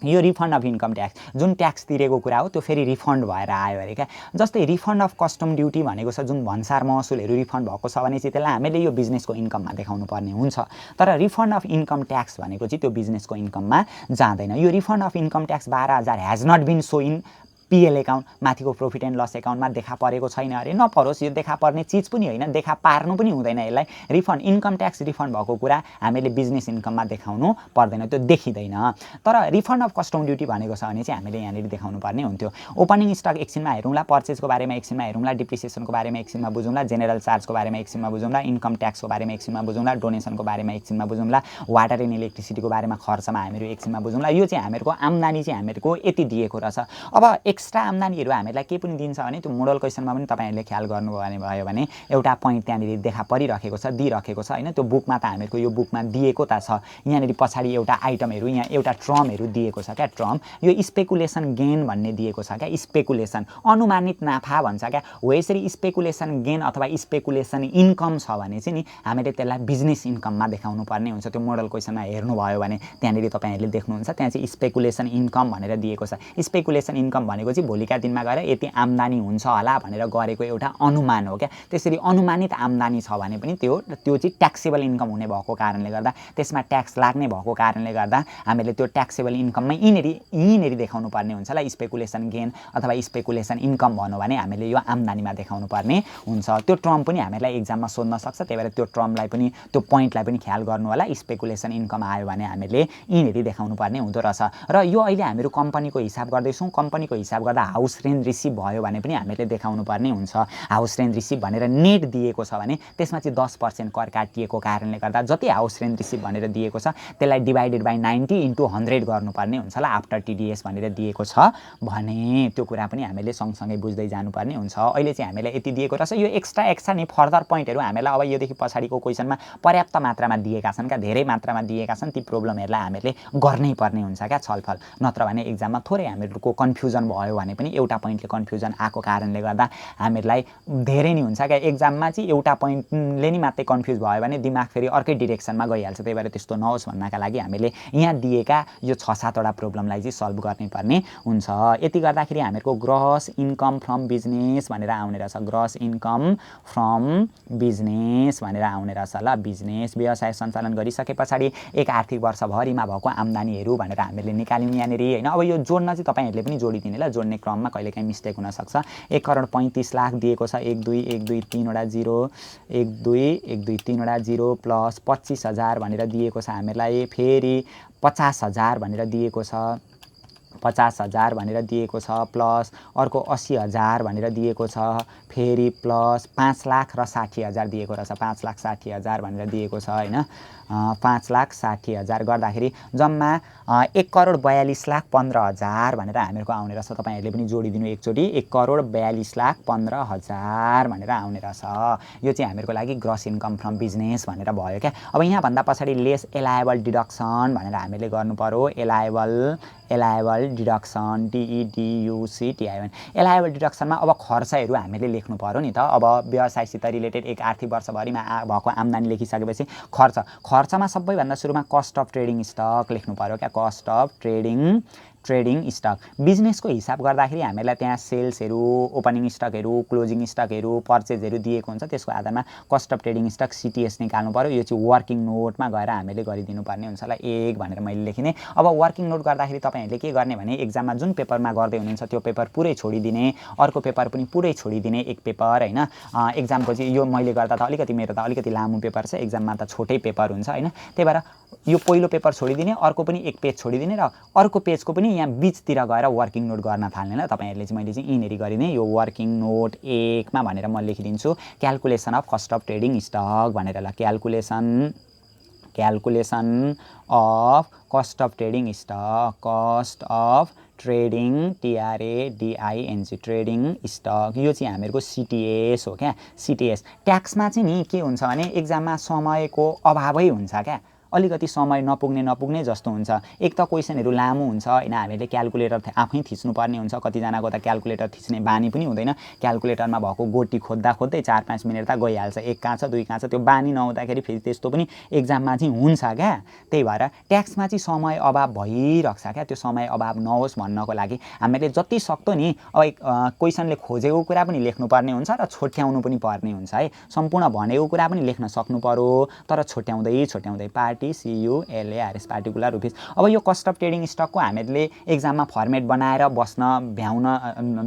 यो रिफन्ड अफ इन्कम ट्याक्स जुन ट्याक्स तिरेको कुरा हो त्यो फेरि रिफन्ड भएर आयो अरे क्या। जस्तै रिफन्ड अफ कस्टम ड्युटी भनेको छ जुन भन्सार महसुलहरू रिफन्ड भएको छ भने चाहिँ त्यसलाई हामीले यो बिजनेसको इन्कममा देखाउनु पर्ने हुन्छ। तर रिफन्ड अफ इन्कम ट्याक्स भनेको चाहिँ त्यो बिजनेसको इन्कममा जाँदैन। यो refund of income tax 12,000 has not been shown in PL account, माथिको प्रॉफिट एन्ड लस एकाउन्टमा देखा परेको छैन अरे। नपरोस्, यो देखा पर्ने चिज पनि होइन, देखा पार्नु पनि हुँदैन यसलाई। रिफन्ड इन्कम ट्याक्स रिफन्ड भएको कुरा हामीले बिजनेस इन्कममा देखाउनु पर्दैन, त्यो देखिँदैन। तर रिफन्ड अफ कस्टम ड्युटी भनेको छ भने चाहिँ हामीले यहाँनिर देखाउनु पर्ने हुन्थ्यो। ओपनिङ स्टक एकछिनमा हेरौँला, पर्चेजको बारेमा एकछिनमा हेरौँला, डिप्रिसिएसनको बारेमा एकछिनमा बुझौँला, जेनरल चार्जको बारेमा एकछिनमा बुझौँला, इन्कम ट्याक्सको बारेमा एकछिनमा बुझौँला, डोनेसनको बारेमा एकछिनमा बुझौँला, वाटर एन्ड इलेक्ट्रिसिटीको बारेमा खर्चमा हामीहरू एकछिनमा बुझौँला। यो चाहिँ हामीहरूको आम्दानी चाहिँ हामीहरूको यति दिएको रहेछ। अब एक्स्ट्रा आम्दानीहरू हामीहरूलाई के पनि दिन्छ भने त्यो मोडल क्वेसनमा पनि तपाईँहरूले ख्याल गर्नुभयो भने एउटा पोइन्ट त्यहाँनिर देखा परिरहेको छ, दिइरहेको छ हैन। त्यो बुकमा त हामीहरूको यो बुकमा दिएको त छ। यहाँनिर पछाडि एउटा आइटमहरू, यहाँ एउटा ट्रमहरू दिएको छ क्या। ट्रम यो स्पेकुलेसन गेन भन्ने दिएको छ क्या। स्पेकुलेसन अनुमानित नाफा भन्छ क्या हो। यसरी स्पेकुलेसन गेन अथवा स्पेकुलेसन इन्कम छ भने चाहिँ नि हामीले त्यसलाई बिजनेस इन्कममा देखाउनु पर्ने हुन्छ। त्यो मोडल क्वेसनमा हेर्नुभयो भने त्यहाँनिर तपाईँहरूले देख्नुहुन्छ, त्यहाँ चाहिँ स्पेकुलेसन इन्कम भनेर दिएको छ। स्पेकुलेसन इन्कम भनेको चाहिँ भोलिका दिनमा गएर यति आम्दानी हुन्छ होला भनेर गरेको एउटा अनुमान हो क्या। त्यसरी अनुमानित आम्दानी छ भने पनि त्यो चाहिँ ट्याक्सेबल इन्कम हुने भएको कारणले गर्दा, त्यसमा ट्याक्स लाग्ने भएको कारणले गर्दा हामीले त्यो ट्याक्सेबल इन्कममै यिनीहरू देखाउनु पर्ने हुन्छ। ल स्पेकुलेसन गेन अथवा स्पेकुलेसन इन्कम भन्यो भने हामीले यो आम्दानीमा देखाउनु पर्ने हुन्छ। त्यो टर्म पनि हामीलाई एक्जाममा सोध्न सक्छ, त्यही भएर त्यो टर्मलाई पनि, त्यो पोइन्टलाई पनि ख्याल गर्नु होला। स्पेकुलेसन इन्कम आयो भने हामीले यिनीहरू देखाउनु पर्ने हुँदो रहेछ। र यो अहिले हामीहरू कम्पनीको हिसाब गर्दैछौँ। कम्पनीको हिसाब गर्दा हाउस रेन्ट रिसिभ भयो भने पनि हामीले देखाउनु पर्ने हुन्छ। हाउस रेन्ट रिसिभ भनेर नेट दिएको छ भने त्यसमा चाहिँ 10% कर काटिएको कारणले गर्दा जति हाउस रेन्ट रिसिभ भनेर दिएको छ त्यसलाई डिभाइडेड बाई 90 इन्टु 100 गर्नुपर्ने हुन्छ। ल आफ्टर टिडिएस भनेर दिएको छ भने त्यो कुरा पनि हामीले सँगसँगै बुझ्दै जानुपर्ने हुन्छ। अहिले चाहिँ हामीलाई यति दिएको रहेछ। यो एक्स्ट्रा नि फर्दर पोइन्टहरू हामीलाई अब योदेखि पछाडिको क्वेसनमा पर्याप्त मात्रामा दिएका छन् क्या, धेरै मात्रामा दिएका छन्। ती प्रब्लमहरूलाई हामीले गर्नै पर्ने हुन्छ क्या छलफल। नत्र भने एक्जाममा थोरै हामीहरूको कन्फ्युजन भयो भने पनि एउटा पोइन्टले कन्फ्युजन आएको कारणले गर्दा हामीहरूलाई धेरै नै हुन्छ क्या। एक्जाममा चाहिँ एउटा पोइन्टले नि मात्रै कन्फ्युज भयो भने दिमाग फेरि अर्कै डिरेक्सनमा गइहाल्छ। त्यही भएर त्यस्तो नहोस् भन्नका लागि हामीले यहाँ दिएका यो 6-7वटा प्रब्लमलाई चाहिँ सल्भ गर्नै पर्ने हुन्छ। यति गर्दाखेरि हामीहरूको ग्रस इन्कम फ्रम बिजनेस भनेर आउने रहेछ। ग्रस इन्कम फ्रम बिजनेस भनेर आउने रहेछ। ल बिजनेस व्यवसाय सञ्चालन गरिसके पछाडि एक आर्थिक वर्षभरिमा भएको आम्दानीहरू भनेर हामीले निकाल्यौँ यहाँनिर हैन। अब यो जोड्न चाहिँ तपाईँहरूले पनि जोडिदिने ल, जोड्ने क्रममा कहिलेकाहीँ मिस्टेक हुनसक्छ। 1,35,00,000 दिएको छ। 1 2 1 2 3 वटा 0, 1 2 1 2 3 वटा 0 प्लस 25,000 भनेर दिएको छ हामीलाई। फेरि 50,000 भनेर दिएको छ। 50,000 भनेर दिएको छ प्लस अर्को 80,000 भनेर दिएको छ। फेरि प्लस 5,60,000 दिएको रहेछ। 5,60,000 भनेर दिएको छ हैन। 5,60,000 गर्दाखेरि जम्मा 1,42,15,000 भनेर हामीहरूको आउने रहेछ। तपाईँहरूले पनि जोडिदिनु एकचोटि। 1,42,15,000 भनेर आउने रहेछ। यो चाहिँ हामीहरूको लागि ग्रस इन्कम फ्रम बिजनेस भनेर भयो क्या। अब यहाँभन्दा पछाडि लेस एलायबल डिडक्सन भनेर हामीले गर्नु पर्यो। एलायबल डिडक्सन DEDUCTION। एलायबल डिडक्सनमा अब खर्चहरू हामीले लेख्नु पर्यो नि त। अब व्यवसायसित रिलेटेड एक आर्थिक वर्षभरिमा भएको आम्दानी लेखिसकेपछि खर्चमा सबैभन्दा सुरुमा कस्ट अफ ट्रेडिङ स्टक लेख्नु पर्यो क्या। Cost of trading stock. बिजनेसको हिसाब गर्दाखेरि हामीलाई त्यहाँ सेल्सहरू, ओपनिङ स्टकहरू, क्लोजिङ स्टकहरू, पर्चेजहरू दिएको हुन्छ। त्यसको आधारमा cost of trading stock CTS निकाल्नु पर्यो। यो चाहिँ वर्किङ नोटमा गएर हामीले गरिदिनु पर्ने हुन्छ। ल 1 भनेर मैले लेखिने। अब वर्किङ नोट गर्दाखेरि तपाईँहरूले के गर्ने भने एक्जाममा जुन पेपरमा गर्दै हुनुहुन्छ त्यो पेपर पुरै छोडिदिने, अर्को पेपर पनि पुरै छोडिदिने। एक पेपर हैन। एक्जामको चाहिँ यो मैले गर्दा त मेरो त अलिकति लामो पेपर छ, एक्जाममा त छोटै पेपर हुन्छ हैन। त्यही भएर यो पहिलो पेपर छोडिदिने, अर्को पनि एक पेज छोडिदिने र अर्को पेजको पनि यहाँ बीचतिर गएर वर्किङ नोट गर्न थाल्ने। ल तपाईँहरूले चाहिँ मैले चाहिँ यिनीहरू गरिदिने। यो वर्किङ नोट 1 मा भनेर म लेखिदिन्छु calculation of cost of trading stock भनेर। ल calculation of cost of trading stock, cost of trading TRADING trading stock यो चाहिँ हामीहरूको CTS हो क्या CTS। ट्याक्समा चाहिँ नि के हुन्छ भने एक्जाममा समयको अभावै हुन्छ क्या अलिकति समय नपुग्ने जस्तो हुन्छ। एक त क्वेसनहरू लामो हुन्छ हैन हामीले क्याल्कुलेटर आफै थिच्नुपर्ने हुन्छ कतिजनाको त क्याल्कुलेटर थिच्ने बानी पनि हुँदैन क्याल्कुलेटरमा भएको गोटी खोज्दै 4-5 मिनेट त गइहाल्छ एक कहाँ छ दुई कहाँ छ त्यो बानी नहुँदाखेरि फेरि त्यस्तो पनि एक्जाममा चाहिँ हुन्छ क्या त्यही भएर ट्याक्समा चाहिँ समय अभाव भइरहन्छ क्या त्यो समय अभाव नहोस् भन्नको लागि हामीले जति सक्दो नि अब क्वेसनले खोजेको कुरा पनि लेख्नुपर्ने हुन्छ र छोट्याउनु पनि पर्ने हुन्छ है सम्पूर्ण भनेको कुरा पनि लेख्न सक्नु पर्यो तर छोट्याउँदै पार्टी CULARS पार्टिकुलर रुपिस। अब यो कस्ट अफ ट्रेडिङ स्टकको हामीले एक्जाममा फर्मेट बनाएर बस्न भ्याउन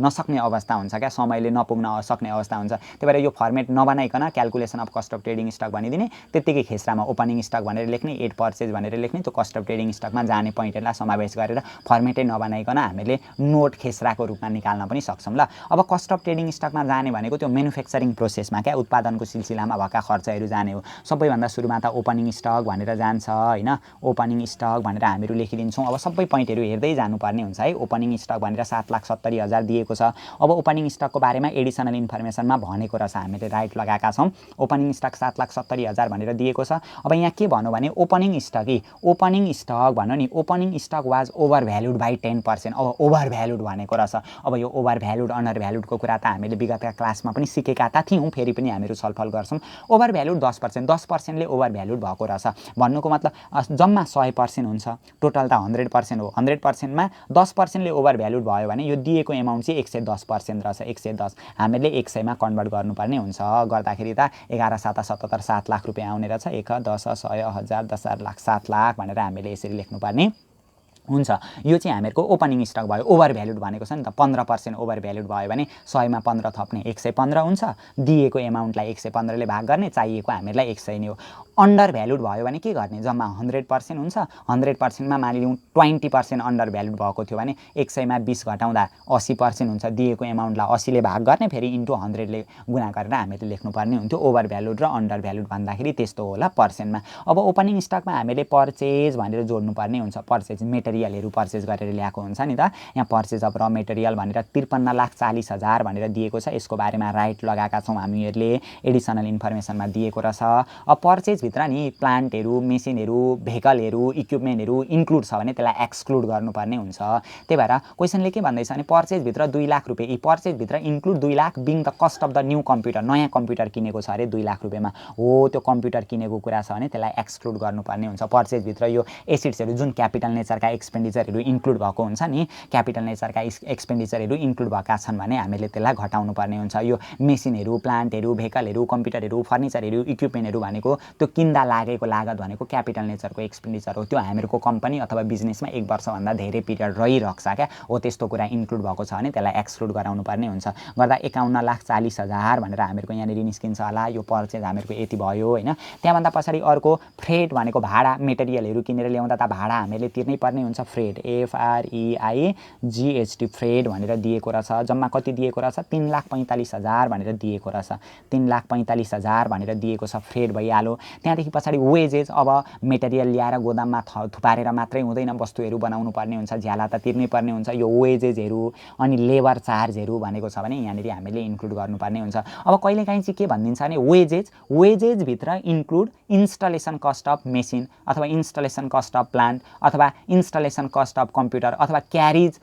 नसक्ने अवस्था हुन्छ क्या समयले नपुग्न सक्ने अवस्था हुन्छ त्यही भएर यो फर्मेट नबनाइकन calculation of cost of trading stock भनिदिने त्यतिकै खेसरामा ओपनिङ स्टक भनेर लेख्ने एट पर्चेज भनेर लेख्ने त्यो कस्ट अफ ट्रेडिङ स्टकमा जाने पोइन्टहरूलाई समावेश गरेर फर्मेटै नबनाइकन हामीले नोट खेसराको रूपमा निकाल्न पनि सक्छौँ ल। अब कस्ट अफ ट्रेडिङ स्टकमा जाने भनेको त्यो म्यानुफ्याक्चरिङ प्रोसेसमा क्या उत्पादनको सिलसिलामा भएका खर्चहरू जाने हो। सबैभन्दा सुरुमा त ओपनिङ स्टक भनेर जान्छ हैन ओपनिङ स्टक भनेर हामीहरू लेखिदिन्छौँ। अब सबै पोइन्टहरू हेर्दै जानुपर्ने हुन्छ है। ओपनिङ स्टक भनेर 7,70,000 दिएको छ। अब ओपनिङ स्टकको बारेमा एडिसनल इन्फर्मेसनमा भनेको रहेछ हामीले राइट लगाएका छौँ ओपनिङ स्टक 7,70,000 भनेर दिएको छ। अब यहाँ के भन्नु भने ओपनिङ स्टक भन्नु नि opening stock was over valued by 10%। अब ओभर भ्यालुड भनेको रहेछ। अब यो ओभर भ्यालुड अन्डर भ्यालुडको कुरा त हामीले विगतका क्लासमा पनि सिकेका त थियौँ फेरि पनि हामीहरू छलफल गर्छौँ। ओभर भ्यालुड 10% ले ओभर भ्यालुड भएको रहेछ भन्नुको मतलब जम्मा 100% हुन्छ टोटल त 100% हो 100%मा 10% ले ओभर भ्यालुड भयो भने यो दिएको एमाउन्ट चाहिँ 110% रहेछ 110 हामीले 100 मा कन्भर्ट गर्नुपर्ने हुन्छ गर्दाखेरि त 11 7 77 7 लाख रुपैयाँ आउने रहेछ 1 10 100 1000 10 लाख 7 लाख भनेर हामीले यसरी लेख्नुपर्ने हुन्छ। यो चाहिँ हामीहरूको ओपनिङ स्टक भयो ओभर भ्यालुड भनेको छ नि त 15% ओभर भ्यालुड भयो भने 100 मा 15 थप्ने 115 हुन्छ दिएको एमाउन्टलाई 115 ले भाग गर्ने चाहिएको हामीलाई 100 नै हो। अन्डर भ्यालुड भयो भने के गर्ने जम्मा 100% हुन्छ 100% मा मानिलिउँ 20% अन्डर भ्यालुड भएको थियो भने 100 मा 20 घटाउँदा 80% हुन्छ दिएको एमाउन्टलाई 80 ले भाग गर्ने फेरि इन्टु 100 ले गुणा गरेर हामीले लेख्नुपर्ने हुन्थ्यो। ओभर भ्यालुड र अन्डर भ्यालुड भन्दाखेरि त्यस्तो होला पर्सेन्टमा। अब ओपनिङ स्टकमा हामीले पर्चेज भनेर जोड्नुपर्ने हुन्छ पर्चेज मेटेरियलहरू पर्चेज गरेर ल्याएको हुन्छ नि त यहाँ पर्चेज अफ र मेटेरियल भनेर 53,40,000 भनेर दिएको छ। यसको बारेमा राइट लगाएका छौँ हामीहरूले एडिसनल इन्फर्मेसनमा दिएको रहेछ। अब पर्चेज भित्र नि प्लान्टहरू मेसिनहरू भेहिकलहरू इक्विपमेन्टहरू इन्क्लुड छ भने त्यसलाई एक्सक्लुड गर्नुपर्ने हुन्छ। त्यही भएर क्वेसनले के भन्दैछ भने पर्चेजभित्र 2 लाख रुपियाँ यी पर्चेजभित्र include 2 lakh being the cost of the new computer नयाँ कम्प्युटर किनेको छ अरे 2 लाख रुपियाँमा हो त्यो कम्प्युटर किनेको कुरा छ भने त्यसलाई एक्सक्लुड गर्नुपर्ने हुन्छ। पर्चेजभित्र यो एसिड्सहरू जुन क्यापिटल नेचरका एक्सपेन्डिचरहरू इन्क्लुड भएको हुन्छ नि क्यापिटल नेचरका एक्सपेन्डिचरहरू इन्क्लुड भएका छन् भने हामीले त्यसलाई घटाउनु पर्ने हुन्छ। यो मेसिनहरू प्लान्टहरू भेहिकलहरू कम्प्युटरहरू फर्निचरहरू इक्विपमेन्टहरू भनेको त्यो किन्दा लागेको लागत भनेको क्यापिटल नेचरको एक्सपेन्डिचर हो। त्यो हामीहरूको कम्पनी अथवा बिजनेसमा 1 वर्षभन्दा धेरै पिरियड रहिरहेको क्या हो त्यस्तो कुरा इन्क्लुड भएको छ भने त्यसलाई एक्सक्लुड गराउनु पर्ने हुन्छ। गर्दा 51,40,000 भनेर हामीहरूको यहाँनिर निस्किन्छ होला। यो पर्चेज हामीहरूको यति भयो हैन। त्यहाँभन्दा पछाडि अर्को फ्रेट भनेको भाडा मेटेरियलहरू किनेर ल्याउँदा त भाडा हामीले तिर्नै पर्ने हुन्छ। फ्रेट FREIGHT फ्रेट भनेर दिएको रहेछ जम्मा कति दिएको रहेछ 3,45,000 भनेर दिएको रहेछ 3,45,000 भनेर दिएको छ फ्रेट भइहाल्यो। त्यहाँदेखि पछाडि वेजेस अब मेटेरियल ल्याएर गोदाममा थुपारेर मात्रै हुँदैन वस्तुहरू बनाउनु पर्ने हुन्छ झ्याला त तिर्नै पर्ने हुन्छ। यो वेजेसहरू अनि लेबर चार्जहरू भनेको छ भने यहाँनिर हामीले इन्क्लुड गर्नुपर्ने हुन्छ। अब कहिलेकाहीँ चाहिँ के भनिदिन्छ भने वेजेसभित्र include installation cost of machine अथवा इन्स्टलेसन कस्ट अफ प्लान्ट अथवा इन्स्टलेसन कस्ट अफ कम्प्युटर अथवा क्यारिज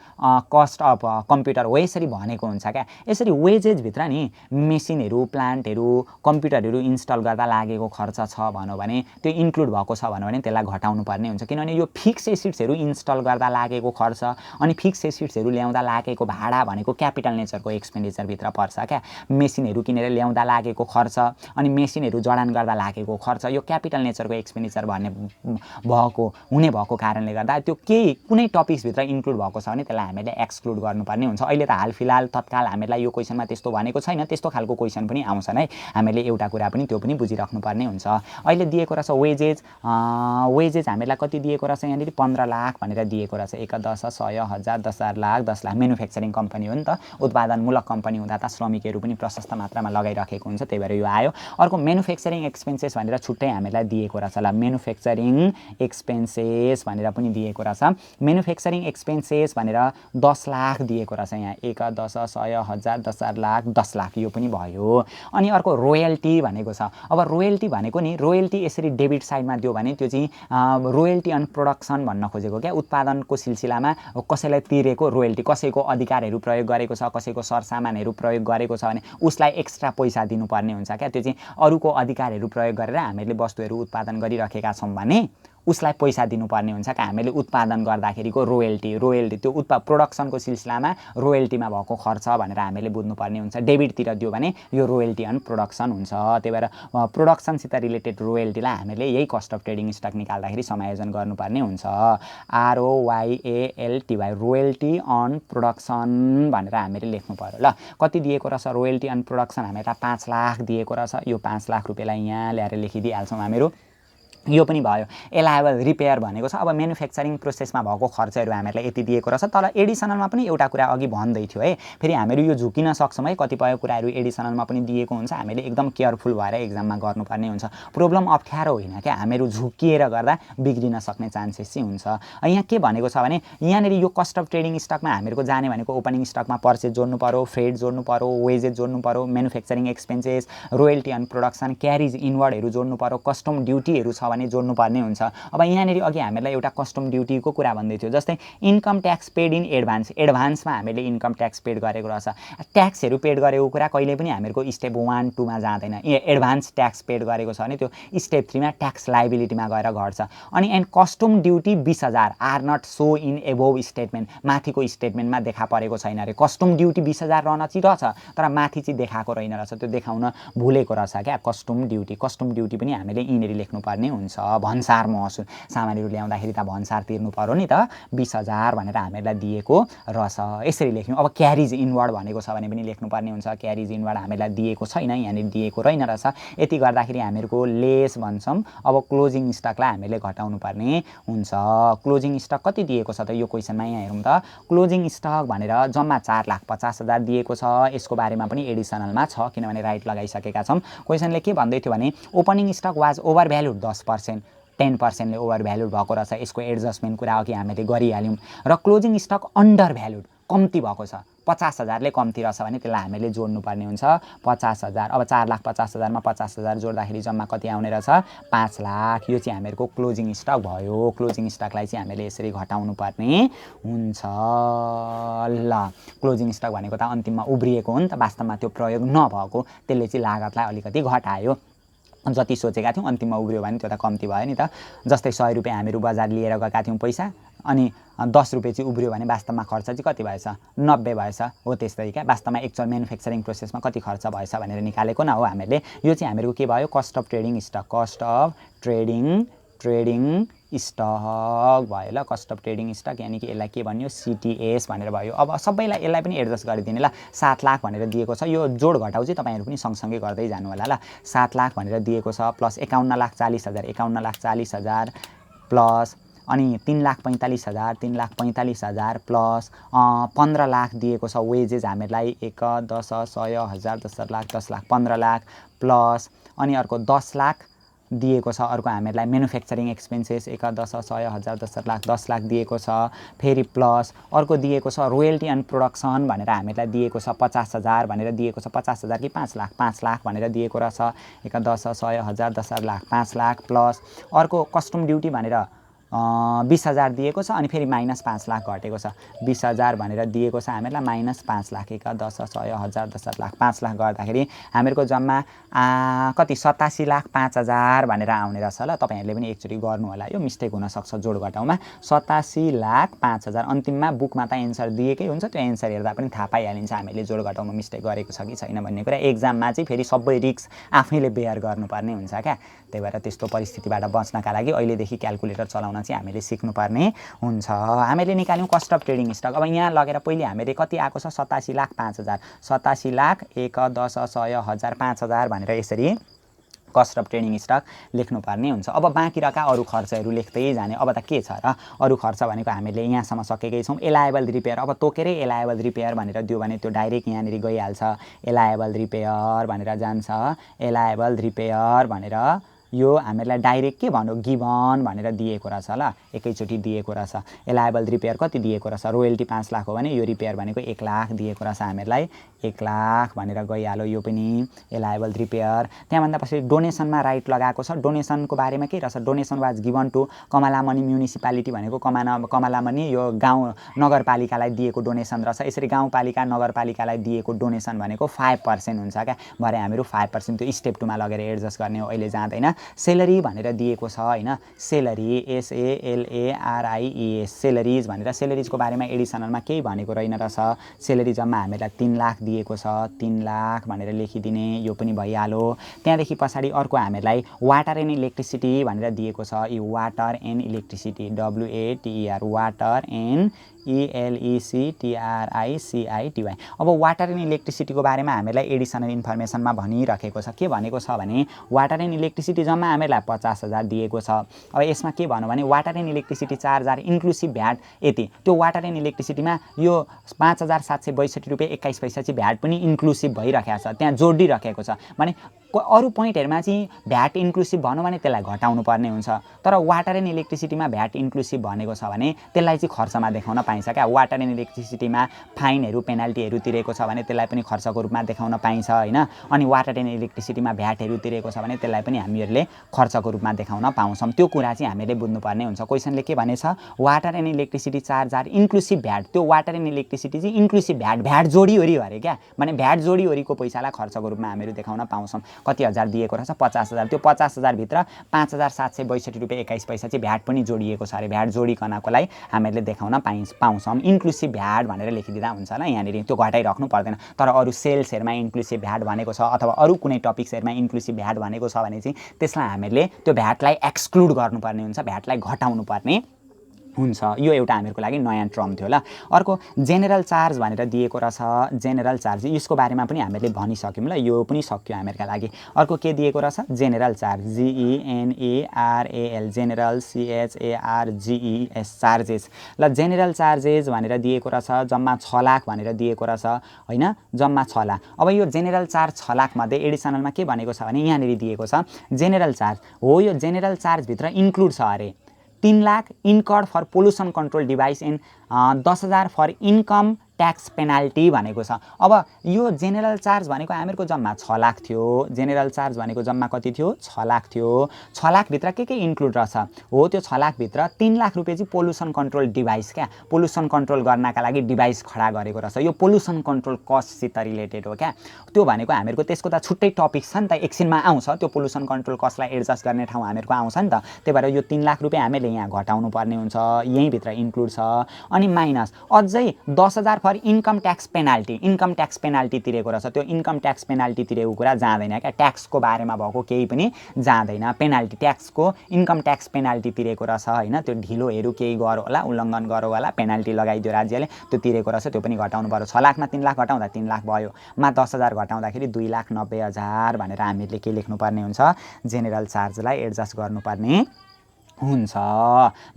कस्ट अफ कम्प्युटर हो यसरी भनेको हुन्छ क्या। यसरी वेजेसभित्र नि मेसिनहरू प्लान्टहरू कम्प्युटरहरू इन्स्टल गर्दा लागेको खर्च छ भनौँ भने त्यो इन्क्लुड भएको छ भने त्यसलाई घटाउनु पर्ने हुन्छ किनभने यो फिक्स एसिड्सहरू इन्स्टल गर्दा लागेको खर्च अनि फिक्स एसिड्सहरू ल्याउँदा लागेको भाडा भनेको क्यापिटल नेचरको एक्सपेन्डिचरभित्र पर्छ क्या। मेसिनहरू किनेर ल्याउँदा लागेको खर्च अनि मेसिनहरू जडान गर्दा लागेको खर्च यो क्यापिटल नेचरको एक्सपेन्डिचर भन्ने हुने भएको कारणले गर्दा त्यो केही कुनै टपिक्सभित्र इन्क्लुड भएको छ भने त्यसलाई हामीले एक्सक्लुड गर्नुपर्ने हुन्छ। अहिले त हाल फिलहाल तत्काल हामीलाई यो क्वेसनमा त्यस्तो भनेको छैन त्यस्तो खालको क्वेसन पनि आउँछन् है हामीले एउटा कुरा पनि त्यो पनि बुझिराख्नुपर्ने हुन्छ। अहिले दिएको रहेछ वेजेस हामीलाई कति दिएको रहेछ यहाँनिर 15 लाख भनेर दिएको रहेछ 1 10 100 1000 10,000 लाख 10 लाख म्यानुफ्याक्चरिङ कम्पनी हो नि त उत्पादनमूलक कम्पनी हुँदा त श्रमिकहरू पनि प्रशस्त मात्रामा लगाइराखेको हुन्छ त्यही भएर यो आयो। अर्को म्यानुफ्याक्चरिङ एक्सपेन्सेस भनेर छुट्टै हामीलाई दिएको रहेछ ल म्यानुफ्याक्चरिङ एक्सपेन्सेस भनेर पनि दिएको रहेछ रहेछ म्यानुफ्याक्चरिङ एक्सपेन्सेस भनेर 10 लाख दिएको रहेछ यहाँ 1 10 100 1000 10,000 लाख 10 लाख यो पनि भयो अनि अर्को रोयल्टी भनेको छ अब रोयल्टी भनेको नि रोयल्टी यसरी डेबिट साइडमा दियो भने त्यो चाहिँ रोयल्टी अन प्रोडक्सन भन्न खोजेको क्या उत्पादनको सिलसिलामा कसैलाई तिरेको रोयल्टी कसैको अधिकारहरू प्रयोग गरेको छ कसैको सरसामानहरू प्रयोग गरेको छ भने उसलाई एक्स्ट्रा पैसा दिनुपर्ने हुन्छ क्या त्यो चाहिँ अरूको अधिकारहरू प्रयोग गरेर हामीले वस्तुहरू उत्पादन गरिराखेका छौँ भने उसलाई पैसा दिनुपर्ने हुन्छ कि हामीले उत्पादन गर्दाखेरिको रोयल्टी त्यो प्रोडक्सनको सिलसिलामा रोयल्टीमा भएको खर्च भनेर हामीले बुझ्नुपर्ने हुन्छ डेबिटतिर दियो भने यो रोयल्टी अन प्रोडक्सन हुन्छ त्यही भएर प्रोडक्सनसित रिलेटेड रोयल्टीलाई हामीले यही कस्ट अफ ट्रेडिङ स्टक निकाल्दाखेरि समायोजन गर्नुपर्ने हुन्छ ROYALTY रोयल्टी अन प्रोडक्सन भनेर हामीले लेख्नु पर्यो ल कति दिएको रहेछ रोयल्टी अन प्रोडक्सन हामीलाई 5 लाख दिएको रहेछ यो 5 लाख रुपैयाँलाई यहाँ ल्याएर लेखिदिइहाल्छौँ हामीहरू यो पनि भयो एलायबल रिपेयर भनेको छ अब म्यानुफ्याक्चरिङ प्रोसेसमा भएको खर्चहरू हामीहरूलाई यति दिएको रहेछ तर एडिसनलमा पनि एउटा कुरा अघि भन्दै थियो है फेरि हामीहरू यो झुकिन सक्छौँ है कतिपय कुराहरू एडिसनलमा पनि दिएको हुन्छ हामीले एकदम केयरफुल भएर एक्जाममा गर्नुपर्ने हुन्छ प्रब्लम अप्ठ्यारो होइन क्या हामीहरू झुकिएर गर्दा बिग्रिन सक्ने चान्सेस चाहिँ हुन्छ यहाँ के भनेको छ भने यहाँनिर यो कस्ट अफ ट्रेडिङ स्टकमा हामीहरूको जाने भनेको ओपनिङ स्टकमा पर्चेज जोड्नु पर्यो फ्रेड जोड्नु पर्यो वेजेस जोड्नु पर्यो manufacturing expenses royalty on production carriage इनवर्डहरू जोड्नु पर्यो कस्टम ड्युटीहरू छ भने जोड्नु पर्ने हुन्छ अब यहाँनिर अघि हामीलाई एउटा कस्टम ड्युटीको कुरा भन्दै थियो जस्तै इन्कम ट्याक्स पेड इन एडभान्समा हामीले इन्कम ट्याक्स पेड गरेको रहेछ ट्याक्सहरू पेड गरेको कुरा कहिले पनि हामीहरूको स्टेप 1 2 मा जाँदैन एडभान्स ट्याक्स पेड गरेको छ भने त्यो स्टेप 3 मा ट्याक्स लायबिलिटीमा गएर घट्छ अनि and custom duty 20,000 are not shown in above statement माथिको स्टेटमेन्टमा देखा परेको छैन अरे कस्टम ड्युटी 20,000 रहन चाहिँ रहेछ तर माथि चाहिँ देखाएको रहेन रहेछ त्यो देखाउन भुलेको रहेछ क्या कस्टम ड्युटी पनि हामीले यिनीहरू लेख्नुपर्ने हुन्छ भन्सार महसुल सामानहरू ल्याउँदाखेरि त भन्सार तिर्नु पर्यो नि त 20,000 भनेर हामीलाई दिएको रहेछ यसरी लेख्नु अब क्यारिज इनवर्ड भनेको छ भने पनि लेख्नुपर्ने हुन्छ क्यारिज इनवर्ड हामीलाई दिएको छैन यहाँनिर दिएको रहेन रहेछ यति गर्दाखेरि हामीहरूको लेस भन्छौँ अब क्लोजिङ स्टकलाई हामीले घटाउनु पर्ने हुन्छ क्लोजिङ स्टक कति दिएको छ त यो क्वेसनमा यहाँ हेरौँ त क्लोजिङ स्टक भनेर जम्मा 4,50,000 दिएको छ यसको बारेमा पनि एडिसनलमा छ किनभने राइट लगाइसकेका छौँ क्वेसनले के भन्दै थियो भने opening stock was over valued 10% ले ओभर भ्यालुड भएको रहेछ यसको एडजस्टमेन्ट कुरा अघि हामीले गरिहाल्यौँ र क्लोजिङ स्टक अन्डर भ्यालुड कम्ती भएको छ 50,000 ले कम्ती रहेछ भने त्यसलाई हामीले जोड्नुपर्ने हुन्छ 50,000 अब 4,50,000 मा 50,000 जोड्दाखेरि जम्मा कति आउने रहेछ 5 लाख यो चाहिँ हामीहरूको क्लोजिङ स्टक भयो क्लोजिङ स्टकलाई चाहिँ हामीले यसरी घटाउनु पर्ने हुन्छ ल क्लोजिङ स्टक भनेको त अन्तिममा उब्रिएको हो नि त वास्तवमा त्यो प्रयोग नभएको त्यसले चाहिँ लागतलाई अलिकति घटायो जति सोचेका थियौँ अन्तिममा उब्रियो भने त्यो त कम्ती भयो नि त जस्तै 100 रुपैयाँ हामीहरू बजार लिएर गएका थियौँ पैसा अनि 10 रुपैयाँ चाहिँ उब्रियो भने वास्तवमा खर्च चाहिँ कति भएछ 90 भएछ हो त्यस्तै क्या वास्तवमा एक्चुअल म्यानुफ्याक्चरिङ प्रोसेसमा कति खर्च भएछ भनेर निकालेको न हो हामीले यो चाहिँ हामीहरूको के भयो cost of trading stock cost of trading stock भयो ल कस्ट अफ ट्रेडिङ स्टक यानि कि यसलाई के भन्यो CTS भनेर भयो अब सबैलाई यसलाई पनि एडजस्ट गरिदिने ल 7 लाख भनेर दिएको छ यो जोड घटाउ चाहिँ तपाईहरु पनि सँगसँगै गर्दै जानु होला ल 7 लाख भनेर दिएको छ प्लस 51,40,000 प्लस अनि 3,45,000 प्लस 15 लाख दिएको छ वेजेस हामीलाई 1 10 100 1000 10 लाख 10 लाख 15 लाख प्लस अनि अर्को 10 लाख दिएको छ अर्को हामीलाई म्यानुफ्याक्चरिङ एक्सपेन्सेस 1 10 100 1000 10 लाख 10 लाख दिएको छ फेरि प्लस अर्को दिएको छ रोयल्टी एन्ड प्रोडक्सन भनेर हामीलाई दिएको छ 50,000 भनेर दिएको छ 50,000 कि 5 लाख भनेर दिएको रहेछ 1 10 100 1000 10 लाख 5 लाख प्लस अर्को कस्टम ड्युटी भनेर 20,000 दिएको छ अनि फेरि माइनस 5 लाख घटेको छ 20,000 भनेर दिएको छ हामीलाई माइनस 5 लाख 1 10 100 1000 10 लाख 5 लाख गर्दाखेरि हामीहरूको जम्मा कति 87,05,000 भनेर आउने रहेछ ल तपाईहरुले पनि एकचोटी गर्नु होला यो मिस्टेक हुन सक्छ जोड घटाउमा 87,05,000 अन्तिममा बुकमा त एन्सर दिएकै हुन्छ त्यो एन्सर हेर्दा पनि थाहा पाइहालिन्छ हामीले जोड घटाउमा मिस्टेक गरेको छ कि छैन भन्ने कुरा एक्जाममा चाहिँ फेरि सबै रिस्क आफैले बेयर गर्नुपर्ने हुन्छ क्या त्यही भएर त्यस्तो परिस्थितिबाट बच्नका लागि अहिलेदेखि क्याल्कुलेटर चलाउन चाहिँ हामीले सिक्नुपर्ने हुन्छ हामीले निकाल्यौं कस्ट अफ ट्रेडिङ स्टक अब यहाँ लगेर पहिले हामीले कति आएको छ 87,05,000 87 लाख 1 10 100 1000 5,000 भनेर यसरी कस्ट अफ ट्रेडिङ स्टक लेख्नुपर्ने हुन्छ अब बाँकी रहेका अरु खर्चहरू लेख्दै जाने अब त के छ र अरु खर्च भनेको हामीले यहाँसम्म सकेकै छौं एलायबल रिपेयर अब तोकेरै एलायबल रिपेयर भनेर दियो भने त्यो डाइरेक्ट यहाँनिर गइहाल्छ एलायबल रिपेयर भनेर जान्छ एलायबल रिपेयर भनेर यो हामीलाई डाइरेक्ट के भन्यो गिभन भनेर दिएको रहेछ ल एकैचोटि दिएको रहेछ एलायबल रिपेयर कति दिएको रहेछ रोयल्टी 5 लाख हो भने यो रिपेयर भनेको 1 लाख दिएको रहेछ हामीलाई 1 लाख भनेर गइहाल्यो यो पनि एलायबल रिपेयर त्यहाँभन्दा पछि डोनेसनमा राइट लगाएको छ डोनेसनको बारेमा के रहेछ donation was given to Kamalamani municipality भनेको कमलामणि यो गाउँ नगरपालिकालाई दिएको डोनेसन रहेछ यसरी गाउँपालिका नगरपालिकालाई दिएको डोनेसन भनेको 5% हुन्छ क्या भरे हामीहरू 5% त्यो स्टेप 2 मा लगेर एडजस्ट गर्ने हो अहिले जाँदैन सेलरी भनेर दिएको छ हैन सेलरी SALARIES सेलरीज भनेर सेलरीजको बारेमा एडिसनलमा केही भनेको रहेन रहेछ सेलरी जम्मा हामीलाई 3 लाख दिएको छ 3 लाख भनेर लेखिदिने यो पनि भइहाल्यो त्यहाँदेखि पछाडी अर्को हामीलाई वाटर एन्ड इलेक्ट्रिसिटी भनेर दिएको छ यो water and electricity WATER water and ELECTRICITY अब वाटर एन्ड इलेक्ट्रिसिटीको बारेमा हामीलाई एडिसनल इन्फर्मेसनमा भनिराखेको छ के भनेको छ भने वाटर एन्ड इलेक्ट्रिसिटी जम्मा हामीलाई 50,000 दिएको छ अब यसमा के भन्नु भने water and electricity charge inclusive VAT यति त्यो वाटर एन्ड इलेक्ट्रिसिटीमा यो 5,762 रुपैयाँ 21 पैसा चाहिँ भ्याट पनि इन्क्लुसिभ भइराखेको छ त्यहाँ जोडिराखेको छ भने अरु पोइन्टहरुमा चाहिँ भ्याट इन्क्लुसिभ भन्नु भने त्यसलाई घटाउनु पर्ने हुन्छ तर वाटर एन्ड इलेक्ट्रिसिटीमा भ्याट इन्क्लुसिभ भनेको छ भने त्यसलाई चाहिँ खर्चमा देखाउन पाइन्छ क्या वाटर एन्ड इलेक्ट्रिसिटीमा फाइनहरु पेनाल्टीहरु तिरेको छ भने त्यसलाई पनि खर्चको रूपमा देखाउन पाइन्छ हैन अनि वाटर एन्ड इलेक्ट्रिसिटीमा भ्याटहरु तिरेको छ भने त्यसलाई पनि हामीहरुले खर्चको रूपमा देखाउन पाउँछौं त्यो कुरा चाहिँ हामीले बुझ्नुपर्ने हुन्छ क्वेशनले के भनेछ water and electricity charge are inclusive VAT त्यो वाटर एन्ड इलेक्ट्रिसिटी चाहिँ इन्क्लुसिभ भ्याट जोडिओरी अरे क्या माने भ्याट जोडिओरीको पैसालाई खर्चको रूपमा हामीहरु देखाउन पाउँछौं कति हजार दिएको रहेछ 50,000 त्यो 50,000 भित्र 5,762 रुपैयाँ 21 पैसा चाहिँ भ्याट पनि जोडिएको छ अरे भ्याट जोडिकनकोलाई हामीले देखाउन पाउँछौं इन्क्लुसिभ भ्याट भनेर लेखिदिदा हुन्छ ल यहाँनेरि त्यो घटाइराख्नु पर्दैन तर अरु सेल्सहरुमा इन्क्लुसिभ भ्याट भनेको छ अथवा अरु कुनै टपिक्सहरुमा इन्क्लुसिभ भ्याट भनेको छ भने चाहिँ त्यसलाई हामीले त्यो भ्याटलाई एक्सक्लुड गर्नुपर्ने हुन्छ भ्याटलाई घटाउनु पर्ने हुन्छ यो एउटा हामीहरुको लागि नयाँ टर्म थियो ल अर्को जेनरल चार्ज भनेर दिएको रहेछ जेनरल चार्ज यसको बारेमा पनि हामीले भनिसक्यौं ल यो पनि सक्यो हामीहरुका लागि अर्को के दिएको रहेछ general charge GENERAL general CHARGES charges ल जेनरल चार्जेस भनेर दिएको रहेछ जम्मा 6 लाख भनेर दिएको रहेछ हैन जम्मा 6 लाख अब यो जेनरल चार्ज 6 लाख मध्ये एडिसनलमा के भनेको छ भने यहाँनेरि दिएको छ जेनरल चार्ज हो यो जेनरल चार्ज भित्र इन्क्लुड छ अरे 3 lakh incurred for pollution control device and 10,000 for income tax penalty भनेको छ अब यो जेनरल चार्ज भनेको हामीहरुको जम्मा 6 लाख थियो जेनरल चार्ज भनेको जम्मा कति थियो 6 लाख थियो 6 लाख भित्र के इन्क्लुड रहछ हो त्यो 6 लाख भित्र 3 लाख रुपैयाँ चाहिँ पोल्युसन कन्ट्रोल डिभाइस क्या पोल्युसन कन्ट्रोल गर्नका लागि डिभाइस खडा गरेको रहछ यो पोल्युसन कन्ट्रोल कस्ट सित रिलेटेड हो क्या त्यो भनेको हामीहरुको त्यसको त छुट्टै टपिक छ नि त एकछिनमा आउँछ त्यो पोल्युसन कन्ट्रोल कस्टलाई एडजस्ट गर्ने ठाउँ हामीहरुको आउँछ नि त त्यही भएर यो 3 लाख रुपैयाँ हामीले यहाँ घटाउनु पर्ने हुन्छ यही भित्र इन्क्लुड छ अनि माइनस अझै 10,000 फर इन्कम ट्याक्स पेनाल्टी तिरेको रहेछ त्यो इन्कम ट्याक्स पेनाल्टी तिरेको कुरा जाँदैन क्या ट्याक्सको बारेमा भएको केही पनि जाँदैन पेनाल्टी ट्याक्सको इन्कम ट्याक्स पेनाल्टी तिरेको रहेछ हैन त्यो ढिलोहरु केही गर्यो होला उल्लङ्घन गर्यो होला पेनाल्टी लगाइदियो राज्यले त्यो तिरेको रहेछ त्यो पनि घटाउनु पर्यो 6 लाखमा 3 लाख घटाउँदा 3 लाख भयो मा 10,000 घटाउँदाखेरि 2,90,000 भनेर हामीले के लेख्नु पर्ने हुन्छ जेनरल चार्जलाई एडजस्ट गर्नुपर्ने हुन्छ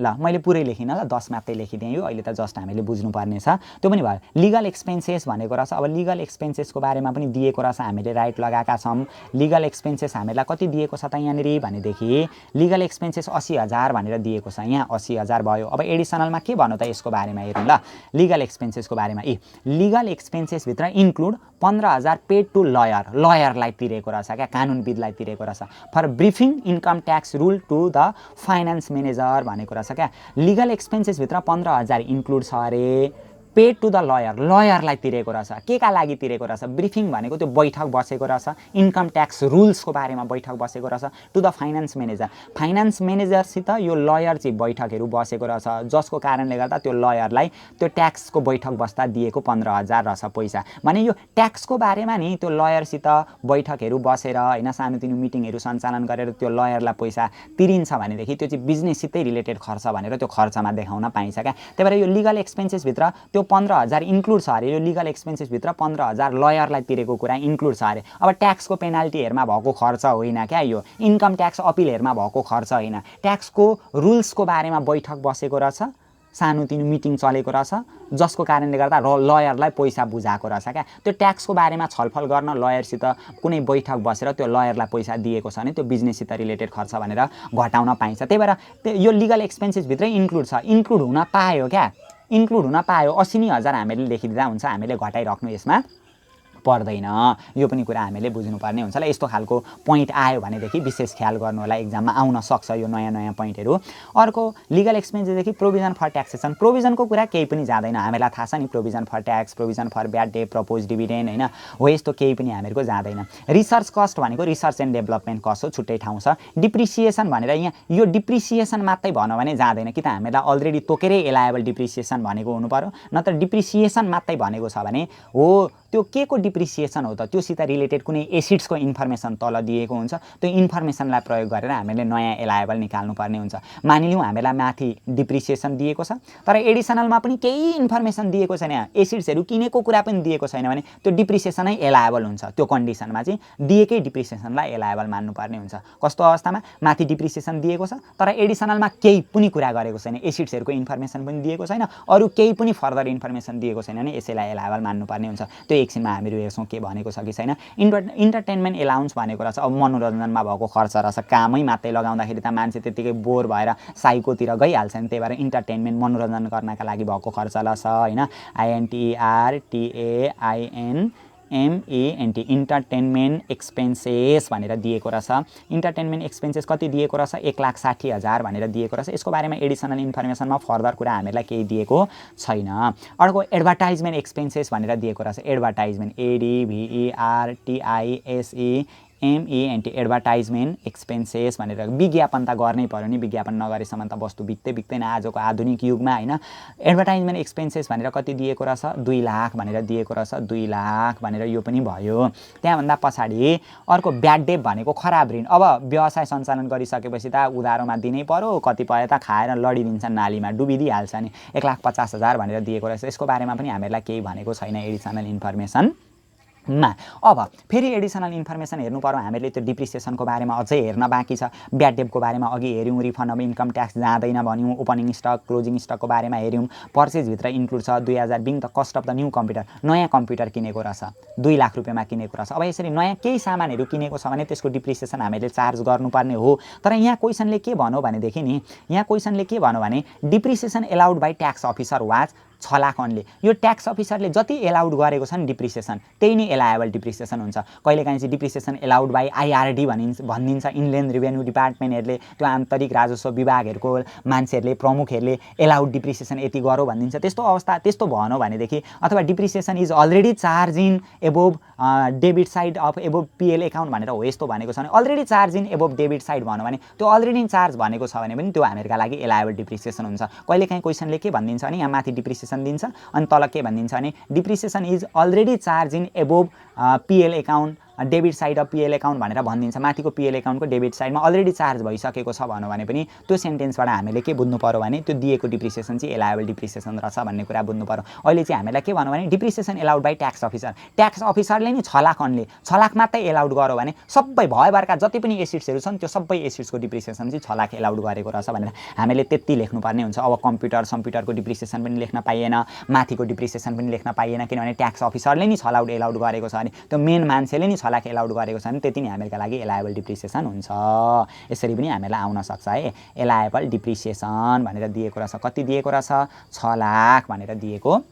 ल मैले पुरै लेखिन ल 10 मात्रै लेखिदिएँ यो अहिले त जस्ट हामीले बुझ्नु पर्ने छ त्यो पनि भयो लिगल एक्सपेन्सेस भनेको रहेछ अब लिगल एक्सपेन्सेसको बारेमा पनि दिएको रहेछ हामीले राइट लगाएका छौं लिगल एक्सपेन्सेस हामीलाई कति दिएको छ त यहाँनेरि भनेदेखि लिगल एक्सपेन्सेस 80,000 भनेर दिएको छ यहाँ 80,000 भयो अब एडिसनलमा के भन्नु त यसको बारेमा हेरौँ ल लिगल एक्सपेन्सेसको बारेमा लिगल एक्सपेन्सेस भित्र इन्क्लुड 15,000 पेड टु लयरलाई तिरेको रहेछ क्या कानुनविदलाई तिरेको रहेछ for briefing income tax rule to the finance manager भनेको रहेछ क्या लिगल एक्सपेन्सेस भित्र 15,000 इन्क्लुड छ अरे पेड टु द लयरलाई तिरेको रहेछ के का लागि तिरेको रहेछ ब्रिफिङ भनेको त्यो बैठक बसेको रहेछ इन्कम ट्याक्स रुल्सको बारेमा बैठक बसेको रहेछ टु द फाइनान्स म्यानेजरसित यो लयर चाहिँ बैठकहरु बसेको रहेछ जसको कारणले गर्दा त्यो लयरलाई त्यो ट्याक्सको बैठक बस्दा दिएको 15,000 रहेछ पैसा माने यो ट्याक्सको बारेमा नि त्यो लयरसित बैठकहरु बसेर हैन सानोतिनो मिटिङहरु सञ्चालन गरेर त्यो लयरलाई पैसा तिरिन्छ भनेदेखि त्यो चाहिँ बिजनेससितै रिलेटेड खर्च भनेर त्यो खर्चमा देखाउन पाइन्छ क्या त्यही भएर यो लिगल एक्सपेन्सेस भित्र त्यो 15,000 इन्क्लुड छ अरे यो लिगल एक्सपेन्सेस भित्र 15,000 लयरलाई तिरेको कुरा इन्क्लुड छ अरे अब ट्याक्सको पेनाल्टीहरुमा भएको खर्च होइन क्या यो इन्कम ट्याक्स अपिलहरुमा भएको खर्च होइन ट्याक्सको रुल्सको बारेमा बैठक बसेको रहेछ सानोतिनो मिटिङ चलेको रहेछ जसको कारणले गर्दा लयरलाई पैसा बुझाएको रहेछ क्या। त्यो ट्याक्सको बारेमा छलफल गर्न लयरसित कुनै बैठक बसेर त्यो लयरलाई पैसा दिएको छ भने त्यो बिजनेससित रिलेटेड खर्च भनेर घटाउन पाइन्छ। त्यही भएर यो लिगल एक्सपेन्सेसभित्रै इन्क्लुड छ, इन्क्लुड हुन पायो क्या, इन्क्लुड हुन पायो। 80,000 हामीले लेखिदिँदा हुन्छ, हामीले घटाइराख्नु यसमा पर्दैन। यो पनि कुरा हामीले बुझ्नुपर्ने हुन्छ। ल यस्तो खालको पोइन्ट आयो भनेदेखि विशेष ख्याल गर्नु होला, एक्जाममा आउन सक्छ यो नयाँ नयाँ पोइन्टहरू। अर्को लिगल एक्सपेन्सेसदेखि प्रोभिजन फर ट्याक्सेसन, प्रोभिजनको कुरा केही पनि जाँदैन, हामीलाई थाहा छ नि provision for tax, provision for bad debt, propose dividend हैन, हो यस्तो केही पनि हामीहरूको जाँदैन। रिसर्च कस्ट भनेको रिसर्च एन्ड डेभलपमेन्ट कस्ट हो, छुट्टै ठाउँ छ। डिप्रिसिएसन भनेर यहाँ यो डिप्रिसिएसन मात्रै भन्यो भने जाँदैन, कि त हामीलाई अलरेडी तोकेरै एलायबल डिप्रिसिएसन भनेको हुनु पर्यो, नत्र डिप्रिसिएसन मात्रै भनेको छ भने हो त्यो के को डिप्रिसिएसन हो त, त्योसित रिलेटेड कुनै एसिड्सको इन्फर्मेसन तल दिएको हुन्छ, त्यो इन्फर्मेसनलाई प्रयोग गरेर हामीले नयाँ एलायबल निकाल्नुपर्ने हुन्छ। मानिलिउँ हामीलाई माथि डिप्रिसिएसन दिएको छ तर एडिसनलमा पनि केही इन्फर्मेसन दिएको छैन, एसिड्सहरू किनेको कुरा पनि दिएको छैन भने त्यो डिप्रिसिएसनै एलायबल हुन्छ। त्यो कन्डिसनमा चाहिँ दिएकै डिप्रिसिएसनलाई एलायबल मान्नुपर्ने हुन्छ। कस्तो अवस्थामा माथि डिप्रिसिएसन दिएको छ तर एडिसनलमा केही पनि कुरा गरेको छैन, एसिड्सहरूको इन्फर्मेसन पनि दिएको छैन, अरू केही पनि फर्दर इन्फर्मेसन दिएको छैन भने यसैलाई एलायबल मान्नुपर्ने हुन्छ। त्यो एकछिनमा हामीहरू हेर्छौँ के भनेको छ कि छैन। इन्टरटेनमेन्ट एलाउन्स भनेको रहेछ अब मनोरञ्जनमा भएको खर्च रहेछ, कामै मात्रै लगाउँदाखेरि त मान्छे त्यतिकै बोर भएर साइकोतिर गइहाल्छ नि, त्यही भएर इन्टरटेनमेन्ट मनोरञ्जन गर्नका लागि भएको खर्च रहेछ हैन। INTERTAINMENT इन्टरटेनमेन्ट एक्सपेन्सेस भनेर दिएको रहेछ। इन्टरटेनमेन्ट एक्सपेन्सेस कति दिएको रहेछ, 1,60,000 भनेर दिएको रहेछ। यसको बारेमा एडिसनल इन्फर्मेसनमा फर्दर कुरा हामीलाई केही दिएको छैन। अर्को एडभर्टाइजमेन्ट एक्सपेन्सेस भनेर दिएको रहेछ, एडभर्टाइजमेन्ट ADVERTISEMENT एडभर्टाइजमेन्ट एक्सपेन्सेस भनेर। विज्ञापन त गर्नै पर्यो नि, विज्ञापन नगरेसम्म त वस्तु बिक्दैन आजको आधुनिक युगमा हैन। एडभर्टाइजमेन्ट एक्सपेन्सेस भनेर कति दिएको रहेछ, 2 लाख भनेर दिएको रहेछ, 2 लाख भनेर यो पनि भयो। त्यहाँभन्दा पछाडि अर्को ब्याड डेट भनेको खराब ऋण। अब व्यवसाय सञ्चालन गरिसकेपछि त उधारोमा दिनै पर्यो, कतिपय त खाएर लडिदिन्छन् नालीमा डुबिदिहाल्छ नि, 1,50,000 भनेर दिएको रहेछ। यसको बारेमा पनि हामीलाई केही भनेको छैन एडिसनल इन्फर्मेसन मा। अब फेरि एडिसनल इन्फर्मेसन हेर्नु पर्यो हामीले, त्यो डिप्रिसिएसनको बारेमा अझै हेर्न बाँकी छ। ब्याड डेटको बारेमा अघि हेऱ्यौँ, रिफन्ड अफ इन्कम ट्याक्स जाँदैन भन्यौँ, ओपनिङ स्टक क्लोजिङ स्टकको बारेमा हेऱ्यौँ, पर्चेजभित्र इन्क्लुड छ 2000 being the cost of the new computer, नयाँ कम्प्युटर किनेको रहेछ 2 लाख रुपियाँमा किनेको रहेछ। अब यसरी नयाँ केही सामानहरू किनेको छ भने त्यसको डिप्रिसिएसन हामीले चार्ज गर्नुपर्ने हो। तर यहाँ क्वेसनले के भन्यो भनेदेखि नि, यहाँ क्वेसनले के भन्यो भने depreciation allowed by tax officer was 6 lakh only. यो ट्याक्स अफिसरले जति एलाउड गरेको छ नि डिप्रिसिएसन त्यही नै एलायबल डिप्रिसिएसन हुन्छ। कहिलेकाहीँ चाहिँ डिप्रिसिएसन एलाउड बाई IRD भनिदिन्छ, इनल्यान्ड रेभेन्यू डिपार्टमेन्टहरूले, त्यो आन्तरिक राजस्व विभागहरूको मान्छेहरूले प्रमुखहरूले एलाउड डिप्रिसिएसन यति गरौँ भनिदिन्छ। त्यस्तो अवस्था त्यस्तो भन्यो भनेदेखि, अथवा depreciation is already charge in above debit side of above PL account भनेर हो यस्तो भनेको छ भने, already charge in above debit side भन्यो भने त्यो अलरेडी चार्ज भनेको छ भने पनि त्यो हामीहरूका लागि एलायबल डिप्रिसिएसन हुन्छ। कहिलेकाहीँ क्वेसनले के भनिदिन्छ भने यहाँ माथि डिप्रिसिएसन दिन्छ अनि तल के भनिदिन्छ भने depreciation is already charge in above PL account debit side of PL account भनेर भनिदिन्छ। माथिको PL एकाउन्टको डेबिट साइडमा अलरेडी चार्ज भइसकेको छ भन्यो भने पनि त्यो सेन्टेन्सबाट हामीले के बुझ्नु पर्यो भने त्यो दिएको डिप्रिसिएसन चाहिँ एलायबल डिप्रिसिएसन रहेछ भन्ने कुरा बुझ्नु पर्यो। अहिले चाहिँ हामीलाई के भन्यो भने depreciation allowed by tax officer, tax अफिसरले नि 6 लाख अन्ली, 6 लाख मात्रै एलाउड गर्यो भने सबै भयभरका जति पनि एसिड्सहरू छन् त्यो सबै एसिड्सको डिप्रिसिएसन चाहिँ 6 लाख एलाउड गरेको रहेछ भनेर हामीले त्यति लेख्नुपर्ने हुन्छ। अब कम्प्युटरको डिप्रिसिएसन पनि लेख्न पाइएन, माथिको डिप्रिसिएसन पनि लेख्न पाइएन, किनभने ट्याक्स अफिसरले नि 6 लाख एलाउड गरेको छ भने त्यो मेन मान्छेले नि 6 लाख एलाउड गरेको छ भने त्यति नै हामीहरूका लागि एलायबल डिप्रिसिएसन हुन्छ। यसरी पनि हामीलाई आउन सक्छ है। एलायबल डिप्रिसिएसन भनेर दिएको रहेछ, कति दिएको रहेछ, 6 लाख भनेर दिएको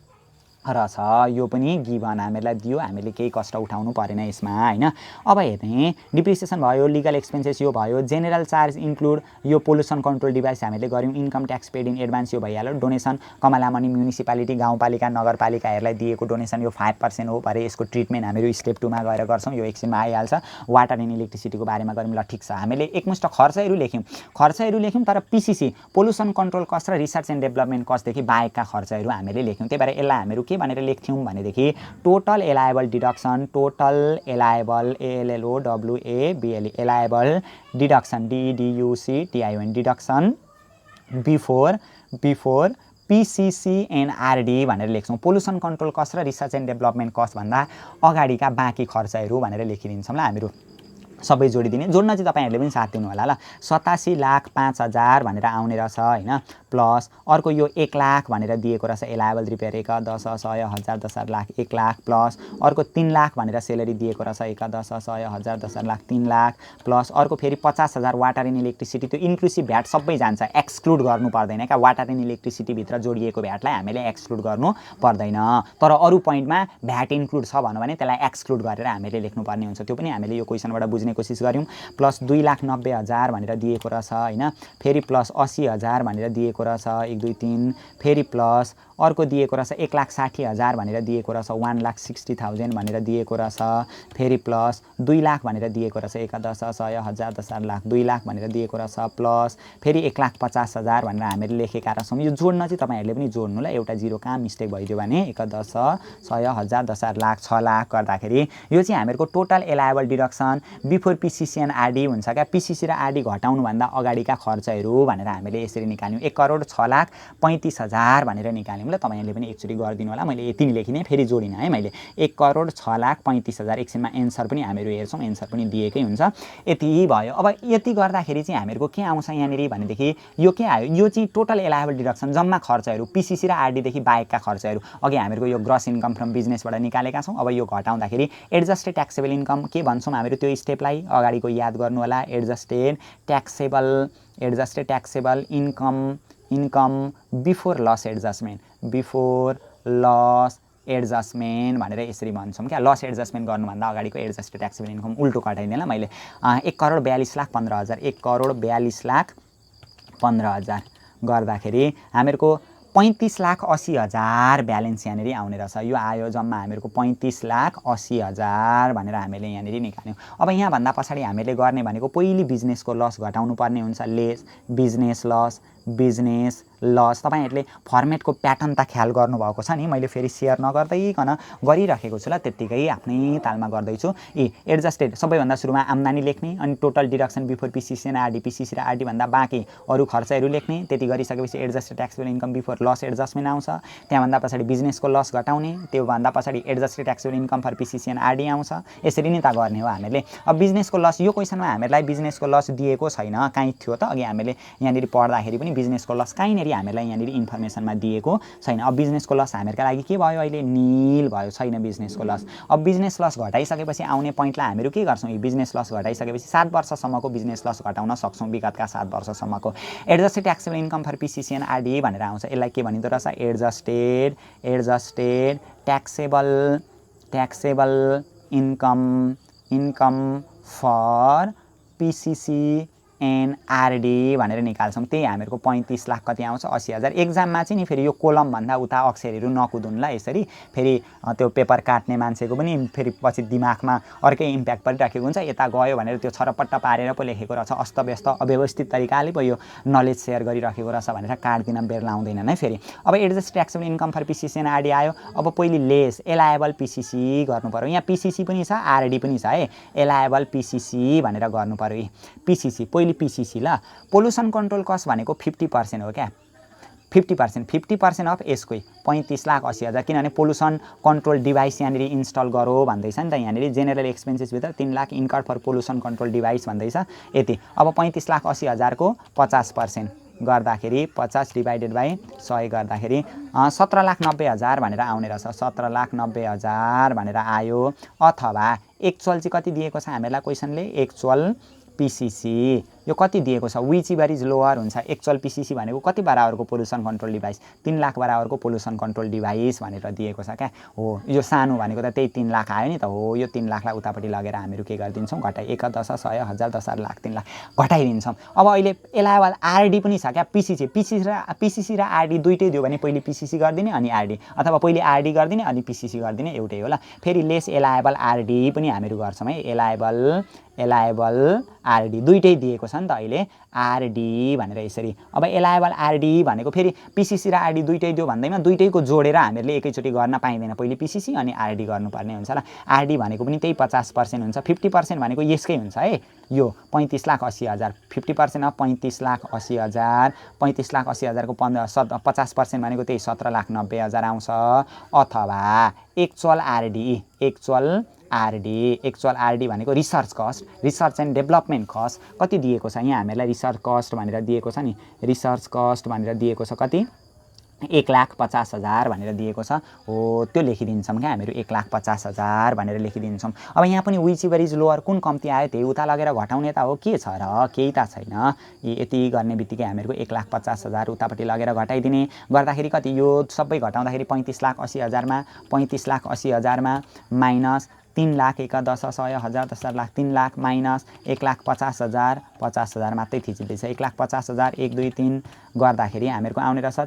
रहेछ। यो पनि गिभन हामीलाई दियो, हामीले केही कष्ट उठाउनु परेन यसमा हैन। अब हेर्ने डिप्रिसिएसन भयो, लिगल एक्सपेन्सेस यो भयो, जेनरल चार्ज इन्क्लुड यो पोल्युसन कन्ट्रोल डिभाइस हामीले गर्यौँ, income tax paid in advance यो भइहाल्यो, डोनेसन कमलामणि म्युनिसिपालिटी गाउँपालिका नगरपालिकाहरूलाई दिएको डोनेसन यो 5% हो भरे यसको ट्रिटमेन्ट हामीहरू स्टेप 2 मा गएर गर्छौँ, यो एकछिनमा आइहाल्छ। वाटर एन्ड इलेक्ट्रिसिटीको बारेमा गरौँ, ल ठिक छ। हामीले एकमुष्ट खर्चहरू लेख्यौँ तर PCC पोल्युसन कन्ट्रोल कस्ट र रिसर्च एन्ड डेभलपमेन्ट कस्टदेखि बाहेकका खर्चहरू हामीले लेख्यौँ। त्यही भएर यसलाई हामीहरू के भनेर लेख्थ्यौँ भनेदेखि total allowable deduction, total allowable ALLOWABLE allowable deduction DDUCTION deduction before PCC and RD भनेर लेख्छौँ। पोल्युसन कन्ट्रोल कस्ट र रिसर्च एन्ड डेभलपमेन्ट कस्ट भन्दा अगाडिका बाँकी खर्चहरू भनेर लेखिदिन्छौँ ल हामीहरू। सबै जोडिदिने। जोड्न चाहिँ तपाईहरुले पनि साथ दिनु होला ल। 87,05,000 भनेर आउने रहेछ हैन, प्लस अर्को यो 1 लाख भनेर दिएको रहेछ एलायबल रिपेयर 1 10 100 1000 10 लाख 1 लाख, प्लस अर्को 3 लाख भनेर सेलेरी दिएको रहेछ 1 10 100 1000 10 लाख 3 लाख, प्लस अर्को फेरि 50,000 वाटर एन्ड इलेक्ट्रिसिटी। त्यो इन्क्लुसिभ भ्याट सबै जान्छ, एक्सक्लुड गर्नु पर्दैन क्या। वाटर एन्ड इलेक्ट्रिसिटी भित्र जोडिएको भ्याटलाई हामीले एक्सक्लुड गर्नु पर्दैन। तर अरु पोइन्टमा भ्याट इन्क्लुड छ भन्नु भने त्यसलाई एक्सक्लुड गरेर हामीले लेख्नुपर्ने हुन्छ। त्यो पनि हामीले यो क्वेशनबाट बुझ्ने कोसिस गर्यौं। प्लस 2,90,000 भनेर दिएको रहेछ हैन, फेरि प्लस 80,000 भनेर दिएको रहेछ 1 2 3, फेरि प्लस अर्को दिएको रहेछ 1,60,000 भनेर दिएको रहेछ 1,60,000 भनेर दिएको रहेछ, फेरि प्लस 2 लाख भनेर दिएको रहेछ 1 10 100 1000 10 लाख 2 लाख भनेर दिएको रहेछ, प्लस फेरि 1,50,000 भनेर हामीले लेखेका रहेछौँ। यो जोड्न चाहिँ तपाईहरुले पनि जोड्नु ल। एउटा जिरो कहाँ मिस्टेक भइदियो भने 1 10 100 1000 10 लाख 6 लाख गर्दाखेरि यो चाहिँ हामीहरुको total allowable deduction before PCC and RD हुन्छ क्या। पीसीसी र आरडी घटाउनु भन्दा अगाडिका खर्चहरु भनेर हामीले यसरी निकाल्यौं। 1,06,35,000 भनेर निकाल्यौं ल। तपाईहरुले पनि एकचोटी गरिदिनु होला। मैले यति लेखिने, फेरि जोडिन है मैले। 1,06,35,000 एकछिनमा एन्सर पनि हामीहरु हेर्छौं, एन्सर पनि दिएकै हुन्छ। यति भयो। अब यति गर्दाखेरि चाहिँ हामीहरुको के आउँछ यहाँनेरि भनेदेखि यो के आयो, यो चाहिँ टोटल एलायबल डिडक्सन जम्मा खर्चहरु पीसीसी र आरडी देखि बाहेकका खर्चहरु। अघि हामीहरुको यो ग्रस इन्कम फ्रम बिजनेसबाट निकालेका छौं। अब यो घटाउँदाखेरि एडजस्टेड ट्याक्सेबल इन्कम के भन्छौं हामीहरु, त्यो स्टेपलाई अगाडिको याद गर्नु होला। Adjusted taxable income before loss adjustment भनेर यसरी भन्छौं क्या। लस एडजस्टमेन्ट गर्नुभन्दा अगाडिको एडजस्टेड ट्याक्सेबल इन्कम उल्टो घटाइदिएन ल मैले। 1,42,15,000 1,42,15,000 गर्दाखेरि हामीहरुको 35,80,000 ब्यालेन्स यहाँनेरि आउने रहेछ। यो आयो जम्मा हामीहरुको 35,80,000 भनेर हामीले यहाँनेरि निकाल्यौं। अब यहाँ भन्दा पछाडी हामीले गर्ने भनेको पहिली बिजनेसको लस घटाउनु पर्ने हुन्छ। Less business loss. तपाईहरुले फर्मेटको प्याटर्न त ख्याल गर्नुभएको छ नि, मैले फेरि शेयर नगर्दैकन गरिराखेको छु ल, त्यतिकै आफ्नै तालमा गर्दै छु। एडजस्टेड सबैभन्दा सुरुमा आम्दानी लेख्ने, अनि total deduction before PCC and RD, PCC र आरडी भन्दा बाँकी अरु खर्चहरु लेख्ने। त्यति गरिसकेपछि adjusted taxable income before loss adjustment आउँछ। त्यहाँभन्दा पछाडी बिजनेसको लस घटाउने, त्यो भन्दा पछाडी adjusted taxable income for PCC and RD आउँछ। यसरी नै त गर्ने हो हामीले। अब बिजनेसको लस, यो क्वेशनमा हामीलाई बिजनेसको लस दिएको छैन, काहीँ थियो त अघि हामीले यहाँनेरि पढ्दाखेरि पनि बिजनेसको लस काहीँनेरि हामीलाई यहाँनेरि इन्फर्मेसनमा दिएको छैन। अब बिजनेसको लस हामीहरुका लागि के भयो, अहिले नील भयो, छैन बिजनेसको लस। अब बिजनेस लस घटाइसकेपछि आउने पोइन्टलाई हामीहरु के गर्छौं, यो बिजनेस लस घटाइसकेपछि 7 वर्षसम्मको बिजनेस लस घटाउन सक्छौं, विगतका 7 वर्षसम्मको। Adjusted taxable income for PCC and RD भनेर आउँछ। यसलाई के भनिदो रहेछ, adjusted taxable income for PCC and RD भनेर निकाल्छौं। त्यही हामीहरुको 35 लाख कति आउँछ, 80,000। एक्जाममा चाहिँ नि फेरि यो कोलम भन्दा उता अक्षरहरु नकुदुन् ल। यसरी फेरि त्यो पेपर काट्ने मान्छेको पनि फेरि पछि दिमागमा अर्कै इम्प्याक्ट परिराखेको हुन्छ। यता गयो भनेर त्यो छरपट्ट पारेर पो लेखेको रहेछ, अस्तव्यस्त अव्यवस्थित तरिकाले पो यो नलेज शेयर गरिराखेको रहेछ भनेर काट्दिन बेर लाउँदैनन् है फेरि। अब adjusted taxable income for PCC and RD आयो। अब पहिले लेस एलायबल पीसीसी गर्नु पर्यो। यहाँ पीसीसी पनि छ, आरडी पनि छ है। एलायबल पीसीसी भनेर गर्नु पर्यो। पीसीसी पहिली पीसीसी ल। पोल्युसन कन्ट्रोल कस्ट भनेको 50% हो क्या। 50% अफ यसको 35,80,000, किनभने पोल्युसन कन्ट्रोल डिभाइस यहाँनेरि इन्स्टल गरो भन्दैछ नि त। यहाँनेरि जेनरल एक्सपेन्सेस भित्र 3 lakh incurred for pollution control device भन्दैछ यति। अब 35,80,000 को 50% गर्दाखेरि 50 डिभाइडेड बाइ 100 गर्दाखेरि 17,90,000 भनेर आउने रहेछ। 17,90,000 भनेर आयो। अथवा एक्चुअल चाहिँ कति दिएको छ हामीलाई क्वेशनले, एक्चुअल पीसीसी यो कति दिएको छ, विच इभर इज लोअर हुन्छ। एक्चुअल पीसीसी भनेको कति बराबरको पोल्युसन कन्ट्रोल डिभाइस, 3 लाख बराबरको पोल्युसन कन्ट्रोल डिभाइस भनेर दिएको छ क्या। हो यो सानो भनेको त त्यही 3 लाख आयो नि त। हो यो 3 लाखलाई उतापट्टि लगेर हामीहरु के गर्दिन्छौं, घटाइ 1 10 100 1000 10 लाख 3 लाख घटाइदिन्छौं। अब अहिले एलायबल आरडी पनि छ क्या। पीसीसी र आरडी दुईटै दियो भने पहिले पीसीसी गर्दिने अनि आरडी, अथवा पहिले आरडी गर्दिने अनि पीसीसी गर्दिने, एउटै हो ल। फेरि लेस एलायबल आरडी पनि हामीहरु गर्छौं है। एलायबल आरडी दुईटै दिएको छ नि त अहिले, आरडी भनेर यसरी। अब एलायबल आरडी भनेको फेरि पीसीसी र आरडी दुईटै दियो भन्दैमा दुईटैको जोडेर हामीहरुले एकैचोटी गर्न पाइदैन, पहिले पीसीसी अनि आरडी गर्नुपर्ने हुन्छ ल। आरडी भनेको पनि त्यही 50% हुन्छ। 50% भनेको यसकै हुन्छ है, यो 35,80,000। 50% अफ 35,80,000, 35,80,000 को 50% भनेको त्यही 17,90,000 आउँछ। अथवा एक्चुअल आरडी। एक्चुअल आरडी भनेको research cost, research and development cost कति दिएको छ यहाँ हामीलाई रिसर्च कस्ट भनेर दिएको छ नि, रिसर्च कस्ट भनेर दिएको छ कति 1,50,000 भनेर दिएको छ हो, त्यो लेखिदिन्छौँ क्या हामीहरू 1,50,000 भनेर लेखिदिन्छौँ। अब यहाँ पनि विच एभर इज लोअर, कुन कम्ती आयो त्यही उता लगेर घटाउने त हो, के छ र, केही त छैन। यति गर्ने बित्तिकै हामीहरूको 1,50,000 उतापट्टि लगेर घटाइदिने गर्दाखेरि कति, यो सबै घटाउँदाखेरि 35,80,000मा 35,80,000मा माइनस 3,00,000 1 10 100 1000 10 लाख 3,00,000 माइनस 1,50,000 50,000 मात्रै थिचिँदैछ। 1,50,000 1 2 3 गर्दाखेरि हामीहरूको आउने रहेछ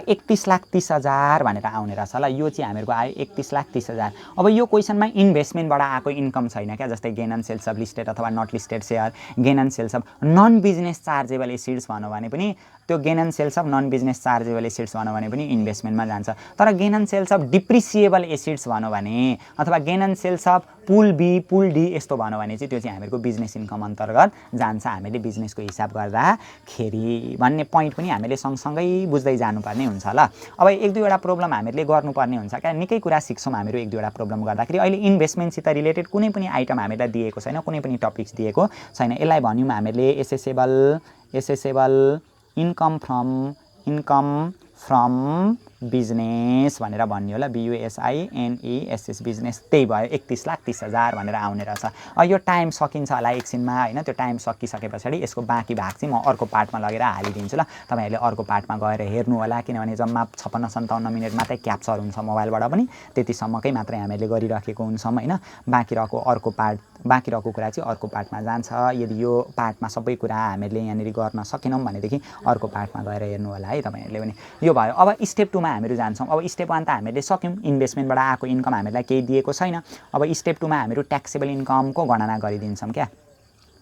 31,30,000 भनेर आउने रहेछ ल। यो चाहिँ हामीहरूको आयो 31,30,000। अब यो क्वेसनमा इन्भेस्टमेन्टबाट आएको इन्कम छैन क्या, जस्तै gain and sales of listed अथवा not listed share, gain and sales of non business chargeable assets भनौँ भने पनि त्यो gain and sales of non business chargeable assets भनौँ भने पनि इन्भेस्टमेन्टमा जान्छ। तर gain and sales of depreciable assets भनौँ भने अथवा gain and sales of pool B pool D यस्तो भनौँ भने चाहिँ त्यो चाहिँ हामीहरूको बिजनेस इन्कम अन्तर्गत जान्छ, हामीले बिजनेसको हिसाब गर्दाखेरि भन्ने पोइन्ट पनि हामीले सँगसँगै बुझ्दै जानुपर्ने हुन्छ ल। अब 1-2वटा प्रब्लम हामीले गर्नुपर्ने हुन्छ क्या, निकै कुरा सिक्छौँ हामीहरू 1-2वटा प्रब्लम गर्दाखेरि। अहिले इन्भेस्टमेन्टसित रिलेटेड कुनै पनि आइटम हामीलाई दिएको छैन, कुनै पनि टपिक्स दिएको छैन। यसलाई भन्यौँ हामीले एसेसेबल इन्कम फ्रम बिजनेस भनेर भन्यो ल, BUSINESS बिजनेस, त्यही भयो 31,30,000 भनेर आउने रहेछ। यो टाइम सकिन्छ होला एकछिनमा होइन, त्यो टाइम सकिसके पछाडि यसको बाँकी भाग चाहिँ म अर्को पार्टमा लगेर हालिदिन्छु ल, तपाईँहरूले अर्को पार्टमा गएर हेर्नु होला, किनभने जम्मा 56-57 मिनट मात्रै क्याप्चर हुन्छ मोबाइलबाट पनि, त्यतिसम्मकै मात्रै हामीले गरिराखेको हुन्छौँ होइन। बाँकी रहेको कुरा चाहिँ अर्को पार्टमा जान्छ। यदि यो पार्टमा सबै कुरा हामीले यहाँनिर गर्न सकेनौँ भनेदेखि अर्को पार्टमा गएर हेर्नु होला है तपाईँहरूले पनि। यो भयो। अब स्टेप 2मा हामीहरू जान्छौँ। अब स्टेप 1 त हामीले सक्यौँ, इन्भेस्टमेन्टबाट आएको इन्कम हामीलाई केही दिएको छैन। अब स्टेप 2मा हामीहरू ट्याक्सेबल इन्कमको गणना गरिदिन्छौँ क्या।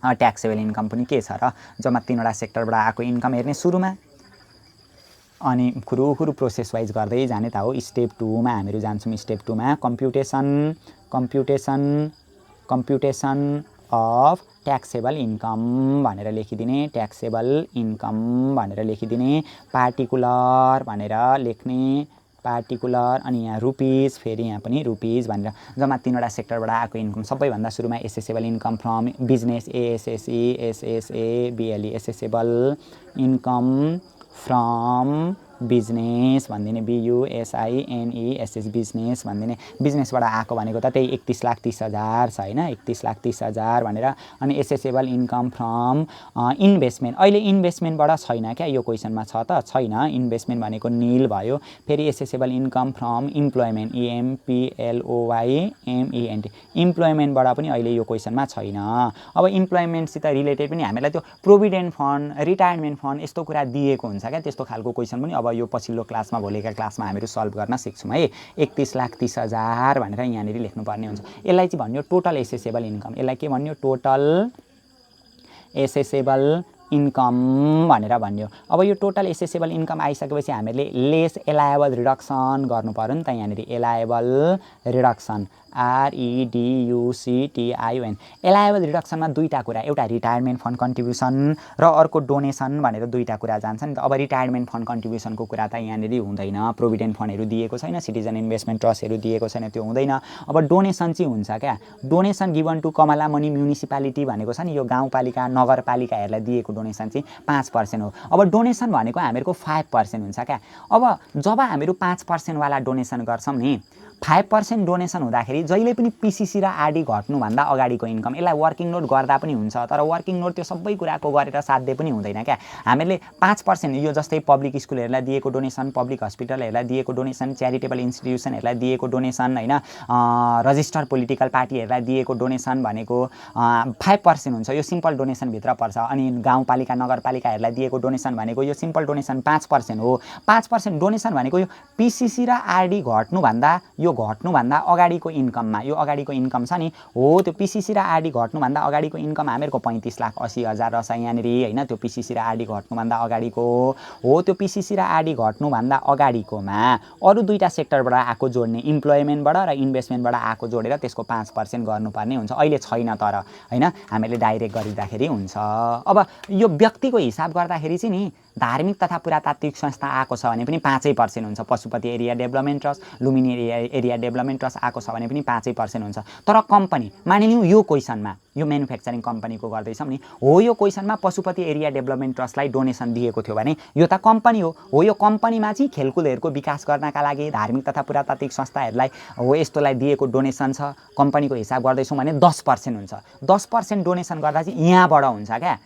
ट्याक्सेबल इन्कम पनि के छ र, जम्मा 3वटा सेक्टरबाट आएको इन्कम हेर्ने सुरुमा, अनि खुरुखुरु प्रोसेस वाइज गर्दै जाने त हो। स्टेप 2मा हामीहरू जान्छौँ। स्टेप 2मा कम्प्युटेसन अफ ट्याक्सेबल इन्कम भनेर लेखिदिने, ट्याक्सेबल इन्कम भनेर लेखिदिने, पार्टिकुलर भनेर लेख्ने, पार्टिकुलर, अनि यहाँ रुपिज, फेरि यहाँ पनि रुपिज भनेर जम्मा 3वटा सेक्टरबाट आएको इन्कम। सबैभन्दा सुरुमा accessible income from business, ASSE accessible income from business भनिदिने, BUSINESS बिजनेस भनिदिने। बिजनेसबाट आएको भनेको त त्यही 31,30,000 छ होइन, 31,30,000 भनेर। अनि एसेसेबल इन्कम फ्रम इन्भेस्टमेन्ट, अहिले इन्भेस्टमेन्टबाट छैन क्या, यो क्वेसनमा छ त छैन, इन्भेस्टमेन्ट भनेको निल भयो। फेरि accessible income from employment, EMPLOYMENT, इम्प्लोइमेन्टबाट पनि अहिले यो क्वेसनमा छैन। अब इम्प्लोइमेन्टसित रिलेटेड पनि हामीलाई त्यो प्रोभिडेन्ट फन्ड, रिटायरमेन्ट फन्ड यस्तो कुरा दिएको हुन्छ क्या, त्यस्तो खालको क्वेसन पनि अब यो पछिल्लो क्लासमा भोलिका क्लासमा हामीहरू सल्भ गर्न सिक्छौँ है। 31,30,000 भनेर यहाँनिर लेख्नुपर्ने हुन्छ। यसलाई चाहिँ भन्यो टोटल एसेसेबल इन्कम, यसलाई के भन्यो, टोटल एसेसेबल इन्कम भनेर भन्यो। अब यो टोटल एसेसेबल इन्कम आइसकेपछि हामीले लेस एलायबल रिडक्सन गर्नु पर्यो नि त, यहाँनिर एलायबल रिडक्सन, REDUCTION। एलायबल रिडक्सनमा दुईवटा कुरा, एउटा रिटायरमेन्ट फन्ड कन्ट्रिब्युसन र अर्को डोनेसन भनेर दुईवटा कुरा जान्छ नि त। अब रिटायरमेन्ट फन्ड कन्ट्रिब्युसनको कुरा त यहाँनिर हुँदैन, प्रोभिडेन्ट फन्डहरू दिएको छैन, सिटिजन इन्भेस्टमेन्ट ट्रस्टहरू दिएको छैन, त्यो हुँदैन। अब डोनेसन चाहिँ हुन्छ क्या, donation given to Kamalamani municipality भनेको छ नि, यो गाउँपालिका नगरपालिकाहरूलाई दिएको डोनेसन चाहिँ 5% हो। अब डोनेसन भनेको हामीहरूको 5% हुन्छ क्या। अब जब हामीहरू 5% वाला डोनेसन गर्छौँ नि, 5% डोनेसन हुँदाखेरि जहिले पनि PCC र RD घट्नुभन्दा अगाडिको इन्कम, यसलाई वर्किङ नोट गर्दा पनि हुन्छ, तर वर्किङ नोट त्यो सबै कुराको गरेर साध्य पनि हुँदैन क्या। हामीले 5% यो जस्तै पब्लिक स्कुलहरूलाई दिएको डोनेसन, पब्लिक हस्पिटलहरूलाई दिएको डोनेसन, च्यारिटेबल इन्स्टिट्युसनहरूलाई दिएको डोनेसन होइन, रजिस्टर्ड पोलिटिकल पार्टीहरूलाई दिएको डोनेसन भनेको 5% हुन्छ, यो सिम्पल डोनेसनभित्र पर्छ। अनि गाउँपालिका नगरपालिकाहरूलाई दिएको डोनेसन भनेको यो सिम्पल डोनेसन 5% हो। 5% डोनेसन भनेको यो PCC र RD घट्नुभन्दा अगाडिको इन्कममा, यो अगाडिको इन्कम छ नि हो, त्यो PCC र RD घट्नुभन्दा अगाडिको इन्कम हामीहरूको 35,80,000 रहेछ यहाँनिर होइन। त्यो PCC र RD घट्नुभन्दा अगाडिको हो, त्यो PCC र RD घट्नुभन्दा अगाडिकोमा अरू दुईवटा सेक्टरबाट आएको जोड्ने, इम्प्लोइमेन्टबाट र इन्भेस्टमेन्टबाट आएको जोडेर त्यसको 5% गर्नुपर्ने हुन्छ। अहिले छैन तर होइन, हामीले डाइरेक्ट गरिँदाखेरि हुन्छ। अब यो व्यक्तिको हिसाब गर्दाखेरि चाहिँ नि धार्मिक तथा पुरातात्विक संस्था आएको छ भने पनि 5% हुन्छ। Pashupati area development trust, Lumbini area development trust आएको छ भने पनि 5% हुन्छ। तर कम्पनी मानिलिउँ यो क्वेसनमा यो म्यानुफ्याक्चरिङ कम्पनीको गर्दैछौँ नि, हो यो क्वेसनमा पशुपति एरिया डेभलपमेन्ट ट्रस्टलाई डोनेसन दिएको थियो भने यो त कम्पनी हो यो कम्पनीमा चाहिँ खेलकुदहरूको विकास गर्नका लागि धार्मिक तथा पुरातात्विक संस्थाहरूलाई हो यस्तोलाई दिएको डोनेसन छ, कम्पनीको हिसाब गर्दैछौँ भने 10% हुन्छ। 10% डोनेसन गर्दा चाहिँ यहाँबाट हुन्छ क्या,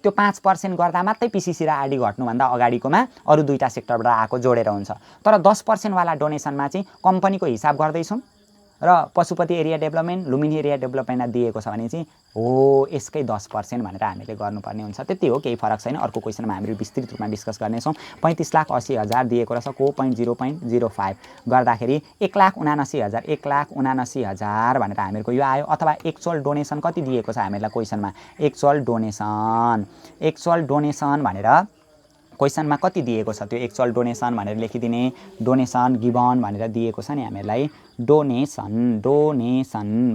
त्यो 5% गर्दा मात्रै पिसिसी र आरडी घट्नुभन्दा अगाडिकोमा अरू दुईटा सेक्टरबाट आएको जोडेर हुन्छ। तर 10% वाला डोनेसनमा चाहिँ कम्पनीको हिसाब गर्दैछौँ र Pashupati area development, Lumbini area डेभलपमेन्टमा दिएको छ भने चाहिँ हो यसकै 10% भनेर हामीले गर्नुपर्ने हुन्छ। त्यति हो, केही फरक छैन। अर्को क्वेसनमा हामीले विस्तृत रूपमा डिस्कस गर्नेछौँ। 35,80,000 दिएको रहेछ, को 0.05 गर्दाखेरि 1,79,000 भनेर हामीहरूको यो आयो। अथवा एक्चुअल डोनेसन कति दिएको छ हामीहरूलाई क्वेसनमा, एक्चुअल डोनेसन भनेर क्वेसनमा कति दिएको छ त्यो एक्चुअल डोनेसन भनेर लेखिदिने। डोनेसन गिभन भनेर दिएको छ नि हामीहरूलाई, डोनेसन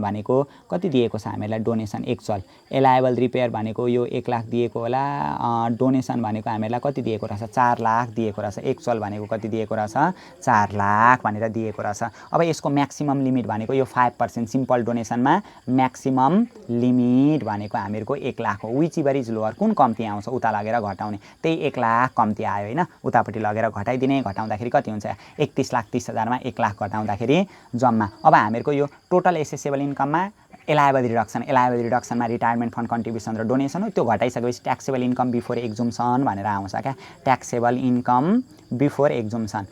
भनेको कति दिएको छ हामीहरूलाई, डोनेसन एक्चुअल। एलायबल रिपेयर भनेको यो 1 लाख दिएको होला, डोनेसन भनेको हामीहरूलाई कति दिएको रहेछ, 4 लाख दिएको रहेछ। एक्चुअल भनेको कति दिएको रहेछ, 4 लाख भनेर दिएको रहेछ। अब यसको म्याक्सिमम लिमिट भनेको यो 5%, सिम्पल डोनेसनमा म्याक्सिमम लिमिट भनेको हामीहरूको 1 लाख हो। विच इभर इज लोअर, कुन कम्ती आउँछ उता लगेर घटाउने, त्यही 1 लाख कम्ती आयो होइन, उतापट्टि लगेर घटाइदिने। घटाउँदाखेरि कति हुन्छ, 31,30,000मा 1 लाख घटाउँदाखेरि जम्मा। अब हामीहरूको यो टोटल एसेसेबल इन्कममा एलायबल रिडक्सनमा रिटायरमेन्ट फन्ड कन्ट्रिब्युसन र डोनेसन हो, त्यो घटाइसकेपछि ट्याक्सेबल इन्कम बिफोर एक्जुम्सन भनेर आउँछ क्या। Taxable income before exemption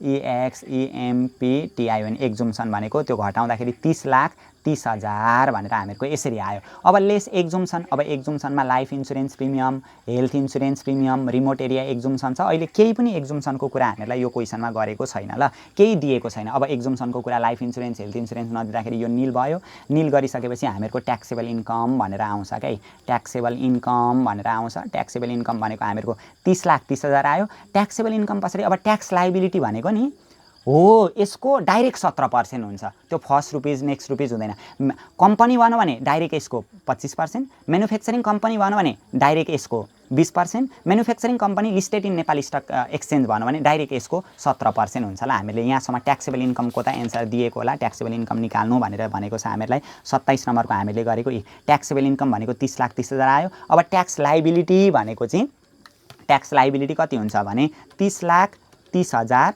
EXEMPTION exemption भनेको त्यो घटाउँदाखेरि 30,30,000 भनेर हामीहरूको यसरी आयो। अब लेस एक्जुम्सन, अब एक्जुम्सनमा life insurance premium, health insurance premium, remote area exemption छ। अहिले केही पनि एक्जुम्सनको कुरा हामीहरूलाई यो क्वेसनमा गरेको छैन ल, केही दिएको छैन। अब एक्जुम्सनको कुरा लाइफ इन्सुरेन्स, हेल्थ इन्सुरेन्स नदिँदाखेरि यो निल भयो। निल गरिसकेपछि हामीहरूको ट्याक्सेबल इन्कम भनेर आउँछ क्या, ट्याक्सेबल इन्कम भनेर आउँछ। ट्याक्सेबल इन्कम भनेको हामीहरूको 30,30,000 आयो। ट्याक्सेबल इन्कम पछाडि अब ट्याक्स लाइबिलिटी भनेको नि हो यसको डाइरेक्ट 17% हुन्छ। त्यो फर्स्ट रुपिज नेक्स्ट रुपिज हुँदैन। कम्पनी भनौँ भने डाइरेक्ट यसको 25%, म्यानुफ्याक्चरिङ कम्पनी भनौँ भने डाइरेक्ट यसको 20%, manufacturing company listed in Nepal stock exchange भनौँ भने डाइरेक्ट यसको 17% हुन्छ ल। हामीले यहाँसम्म ट्याक्सेबल इन्कमको त एन्सर दिएको होला, ट्याक्सेबल इन्कम निकाल्नु भनेर भनेको छ हामीहरूलाई। 27 नम्बरको हामीले गरेको ट्याक्सेबल इन्कम भनेको 30,30,000 आयो। अब ट्याक्स लाइबिलिटी भनेको चाहिँ ट्याक्स लाइबिलिटी कति हुन्छ भने 30,30,000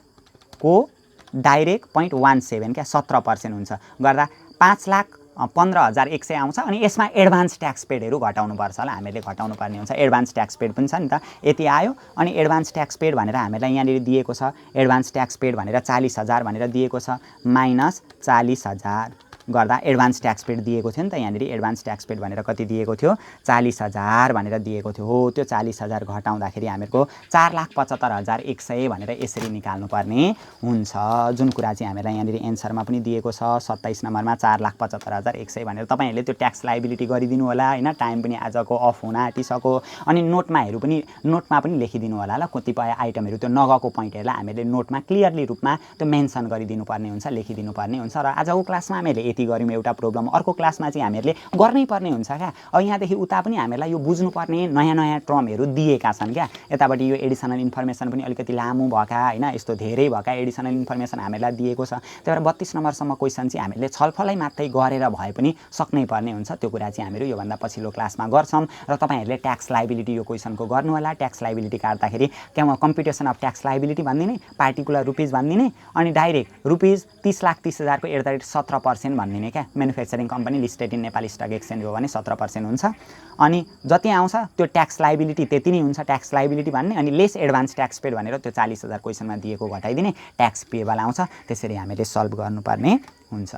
को डाइरेक्ट 0.17 क्या 17% हुन्छ। गर्दा 5,15,100 आउँछ। अनि यसमा एडभान्स ट्याक्स पेडहरू घटाउनुपर्छ होला, हामीले घटाउनु पर्ने हुन्छ। एडभान्स ट्याक्स पेड पनि छ नि त, यति आयो। अनि एडभान्स ट्याक्स पेड भनेर हामीलाई यहाँनिर दिएको छ, एडभान्स ट्याक्स पेड भनेर 40,000 भनेर दिएको छ, माइनस 40,000 गर्दा एडभान्स ट्याक्स पेड दिएको थियो नि त यहाँनिर। एडभान्स ट्याक्स पेड भनेर कति दिएको थियो, 40,000 भनेर दिएको थियो। हो त्यो 40,000 घटाउँदाखेरि हामीहरूको 4,75,100 भनेर यसरी निकाल्नुपर्ने हुन्छ। जुन कुरा चाहिँ हामीलाई यहाँनिर एन्सरमा पनि दिएको छ 27 नम्बरमा 4,75,100 भनेर। तपाईँहरूले त्यो ट्याक्स लाइबिलिटी गरिदिनु होला होइन। टाइम पनि आजको अफ हुन आँटिसक्यो। अनि नोटमा पनि लेखिदिनु होला ल, कतिपय आइटमहरू त्यो नगएको पोइन्टहरूलाई हामीले नोटमा क्लियरली रूपमा त्यो मेन्सन गरिदिनु पर्ने हुन्छ, लेखिदिनु पर्ने हुन्छ। र आजको क्लासमा हामीले यति गऱ्यौँ एउटा प्रोब्लम। अर्को क्लासमा चाहिँ हामीहरूले गर्नै पर्ने हुन्छ क्या। अब यहाँदेखि उता पनि हामीलाई यो बुझ्नुपर्ने नयाँ नयाँ टर्महरू दिएका छन् क्या। यतापट्टि यो एडिसनल इन्फर्मेसन पनि अलिकति लामो भएका होइन, यस्तो धेरै भएका एडिसनल इन्फर्मेसन हामीलाई दिएको छ। त्यही भएर 32 नम्बरसम्म क्वेसन चाहिँ हामीले छलफलै मात्रै गरेर भए पनि सक्नै पर्ने हुन्छ। त्यो कुरा चाहिँ हामीहरू योभन्दा पछिल्लो क्लासमा गर्छौँ। र तपाईँहरूले ट्याक्स लाइबिलिटी यो क्वेसनको गर्नु होला। ट्याक्स लाइबिलिटी काट्दाखेरि कम्प्युटेसन अफ ट्याक्स लाइबिलिटी भनिदिने, पार्टिकुलर रुपिज भनिदिने, अनि डाइरेक्ट रुपिज 30,30,000 को @ 17% भनिदिने क्या। Manufacturing company listed in Nepal stock exchange हो भने 17% हुन्छ। अनि जति आउँछ त्यो ट्याक्स लाइबिलिटी त्यति नै हुन्छ, ट्याक्स लाइबिलिटी भन्ने। अनि लेस एडभान्स ट्याक्स पेड भनेर त्यो 40,000 क्वेसनमा दिएको घटाइदिने, ट्याक्स पेबल आउँछ। त्यसरी हामीले सल्भ गर्नुपर्ने हुन्छ।